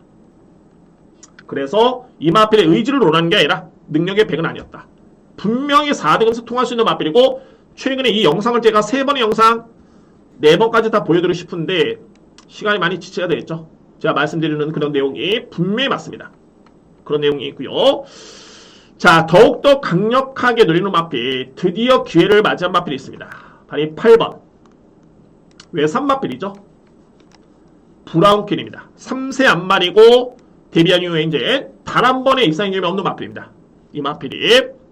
그래서 이 마필의 의지를 논하는 게 아니라 능력의 100은 아니었다. 분명히 4등에서 통할 수 있는 마필이고 최근에 이 영상을 제가 3번의 영상 4번까지 다 보여드리고 싶은데 시간이 많이 지체가 되겠죠. 제가 말씀드리는 그런 내용이 분명히 맞습니다. 그런 내용이 있고요. 자, 더욱더 강력하게 누리는 마필, 드디어 기회를 맞이한 마필이 있습니다. 바로 이 8번 외산 마필이죠. 브라운퀸입니다. 3세 안말이고 데뷔한 이후에 이제 단 한 번의 입상 경험이 없는 마필입니다. 이 마필이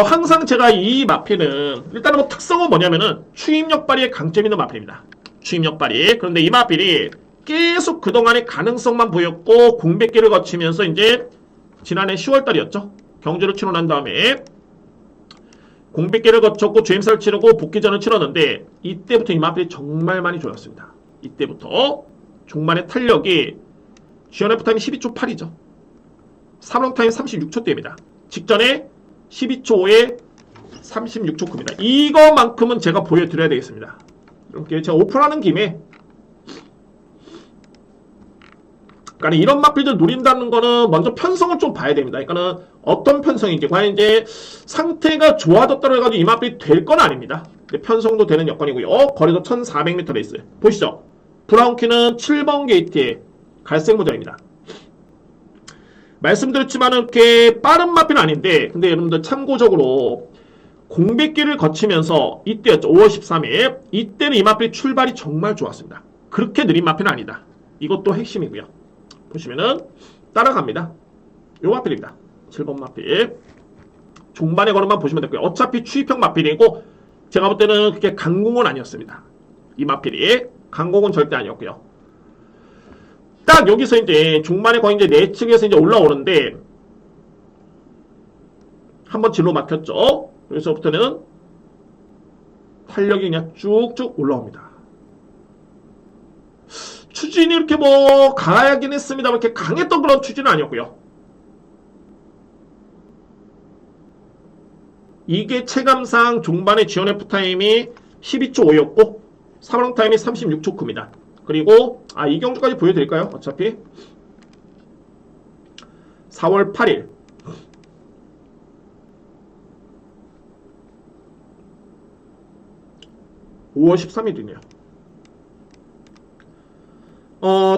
항상 제가 이 마필은 일단은 뭐 특성은 뭐냐면은 추임력 발휘에 강점 있는 마필입니다. 추임력 발휘. 그런데 이 마필이 계속 그동안의 가능성만 보였고 공백기를 거치면서 이제 지난해 10월달이었죠. 경주를 치러 난 다음에 공백기를 거쳤고 주행사를 치르고 복귀전을 치렀는데 이때부터 이 마필이 정말 많이 좋았습니다. 이때부터 종말의 탄력이 GNF 타임이 12초 8이죠. 3롱 타임 36초대입니다. 직전에 12초 5에 36초 9입니다. 이거만큼은 제가 보여드려야 되겠습니다. 이렇게 제가 오픈하는 김에 그러니까 이런 마필들 노린다는 거는 먼저 편성을 좀 봐야 됩니다. 그러니까는 어떤 편성인지 과연 이제 상태가 좋아졌다고 해가지고 이 마필이 될 건 아닙니다. 근데 편성도 되는 여건이고요. 거리도 1400m 레이스 보시죠. 브라운키는 7번 게이트의 갈색 모델입니다. 말씀드렸지만 이렇게 빠른 마필은 아닌데 근데 여러분들 참고적으로 공백기를 거치면서 이때였죠. 5월 13일 이때는 이 마필 출발이 정말 좋았습니다. 그렇게 느린 마필은 아니다. 이것도 핵심이고요. 보시면은 따라갑니다. 요 마필입니다. 7번 마필. 종반의 걸음만 보시면 됐고요. 어차피 추입형 마필이고 제가 볼 때는 그렇게 강공은 아니었습니다. 이 마필이 강공은 절대 아니었고요. 딱 여기서 이제 종반의 거의 이제 내측에서 이제 올라오는데 한번 진로 막혔죠. 여기서부터는 탄력이 그냥 쭉쭉 올라옵니다. 추진이 이렇게 뭐 강하긴 했습니다. 이렇게 강했던 그런 추진은 아니었고요. 이게 체감상 종반의 GNF 타임이 12초 5였고 3롱 타임이 36초 9입니다. 그리고 이 경주까지 보여드릴까요? 어차피 4월 8일 5월 13일이네요.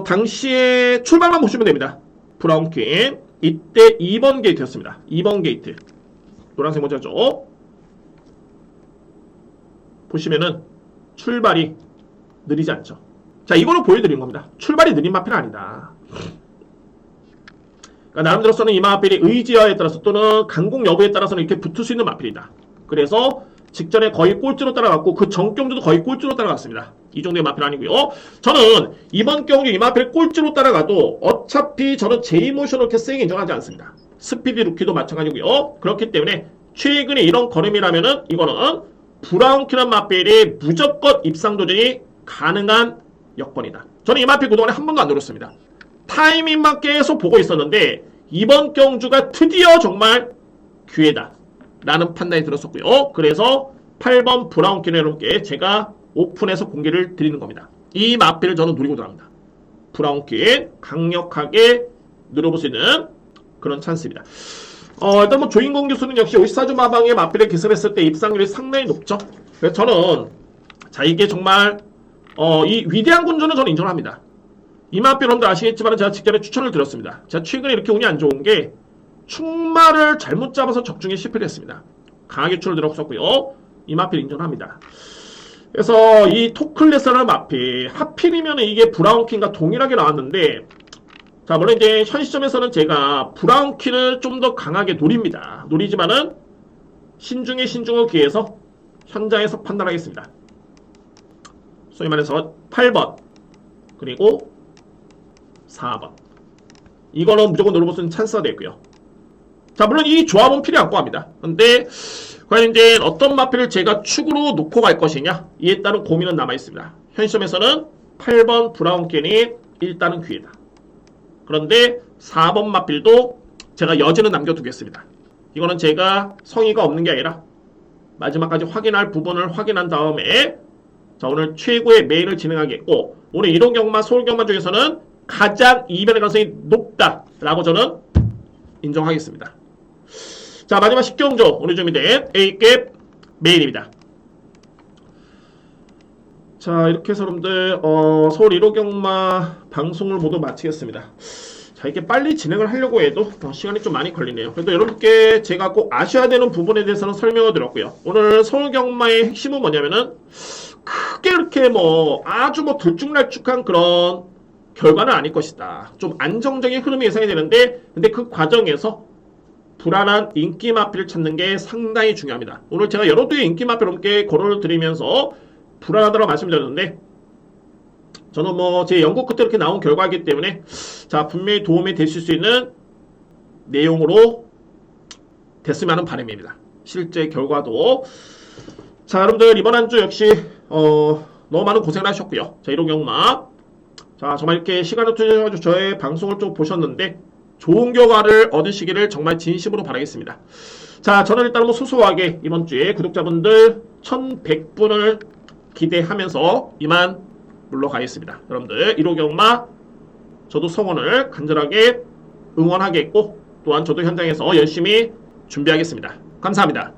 당시에 출발만 보시면 됩니다. 브라운퀸 이때 2번 게이트였습니다. 2번 게이트 노란색 모자죠. 보시면은 출발이 느리지 않죠. 자, 이거를 보여드린 겁니다. 출발이 느린 마필은 아니다. 그러니까 나름대로서는 이 마필이 의지와에 따라서 또는 강공 여부에 따라서는 이렇게 붙을 수 있는 마필이다. 그래서 직전에 거의 꼴찌로 따라갔고 그 전 경주도 거의 꼴찌로 따라갔습니다. 이 정도의 마필 아니고요. 저는 이번 경주 이 마필 꼴찌로 따라가도 어차피 저는 제이모션을 이렇게 세게 인정하지 않습니다. 스피디 루키도 마찬가지고요. 그렇기 때문에 최근에 이런 걸음이라면은 이거는 브라운키라는 마필이 무조건 입상 도전이 가능한 여건이다. 저는 이 마필 그동안에 한 번도 안 노렸습니다. 타이밍만 계속 보고 있었는데 이번 경주가 드디어 정말 기회다 라는 판단이 들었었고요. 그래서 8번 브라운퀸 여러분께 제가 오픈해서 공개를 드리는 겁니다. 이 마필을 저는 노리고 들어갑니다. 브라운퀸 강력하게 누려볼 수 있는 그런 찬스입니다. 일단 뭐 조인공 교수는 역시 54주 마방의 마필을 기습했을 때 입상률이 상당히 높죠. 그래서 저는 자 이게 정말 이 위대한 군주는 저는 인정합니다. 이 마필 여러분들 아시겠지만 제가 직전에 추천을 드렸습니다. 제가 최근에 이렇게 운이 안 좋은 게 충마를 잘못 잡아서 적중에 실패를 했습니다. 강하게 추천을 드렸었고요. 이 마필 인정합니다. 그래서 이 토클레스라는 마필 하필이면 이게 브라운킹과 동일하게 나왔는데, 자 물론 이제 현 시점에서는 제가 브라운킹을 좀 더 강하게 노립니다. 노리지만은 신중에 신중을 기해서 현장에서 판단하겠습니다. 소위 말해서 8번 그리고 4번 이거는 무조건 노려볼 수 있는 찬스가 되고요. 자 물론 이 조합은 필요 않고 합니다. 근데 과연 이제 어떤 마필을 제가 축으로 놓고 갈 것이냐 이에 따른 고민은 남아 있습니다. 현 시점에서는 8번 브라운캔이 일단은 귀이다. 그런데 4번 마필도 제가 여지는 남겨두겠습니다. 이거는 제가 성의가 없는 게 아니라 마지막까지 확인할 부분을 확인한 다음에 자 오늘 최고의 메일을 진행하겠고, 오늘 이론경마 서울경마 중에서는 가장 이변의 가능성이 높다라고 저는 인정하겠습니다. 자 마지막 10경조 오늘 준비된 A급 메일입니다. 자 이렇게 해서 여러분들 서울 1호경마 방송을 모두 마치겠습니다. 자 이렇게 빨리 진행을 하려고 해도 시간이 좀 많이 걸리네요. 그래도 여러분께 제가 꼭 아셔야 되는 부분에 대해서는 설명을 드렸고요. 오늘 서울경마의 핵심은 뭐냐면은 크게 이렇게 뭐 아주 뭐 들쭉날쭉한 그런 결과는 아닐 것이다. 좀 안정적인 흐름이 예상이 되는데, 근데 그 과정에서 불안한 인기 마필을 찾는 게 상당히 중요합니다. 오늘 제가 여러 개의 인기 마필 여러분께 거론을 드리면서 불안하다고 말씀드렸는데, 저는 뭐 제 연구 끝에 이렇게 나온 결과이기 때문에 자 분명히 도움이 되실 수 있는 내용으로 됐으면 하는 바람입니다. 실제 결과도. 자 여러분들 이번 한 주 역시 너무 많은 고생을 하셨고요. 자 1호경마 자 정말 이렇게 시간을 투자해가지고 저의 방송을 좀 보셨는데 좋은 결과를 얻으시기를 정말 진심으로 바라겠습니다. 자 저는 일단 뭐 소소하게 이번 주에 구독자분들 1100분을 기대하면서 이만 물러가겠습니다. 여러분들 1호경마 저도 성원을 간절하게 응원하겠고, 또한 저도 현장에서 열심히 준비하겠습니다. 감사합니다.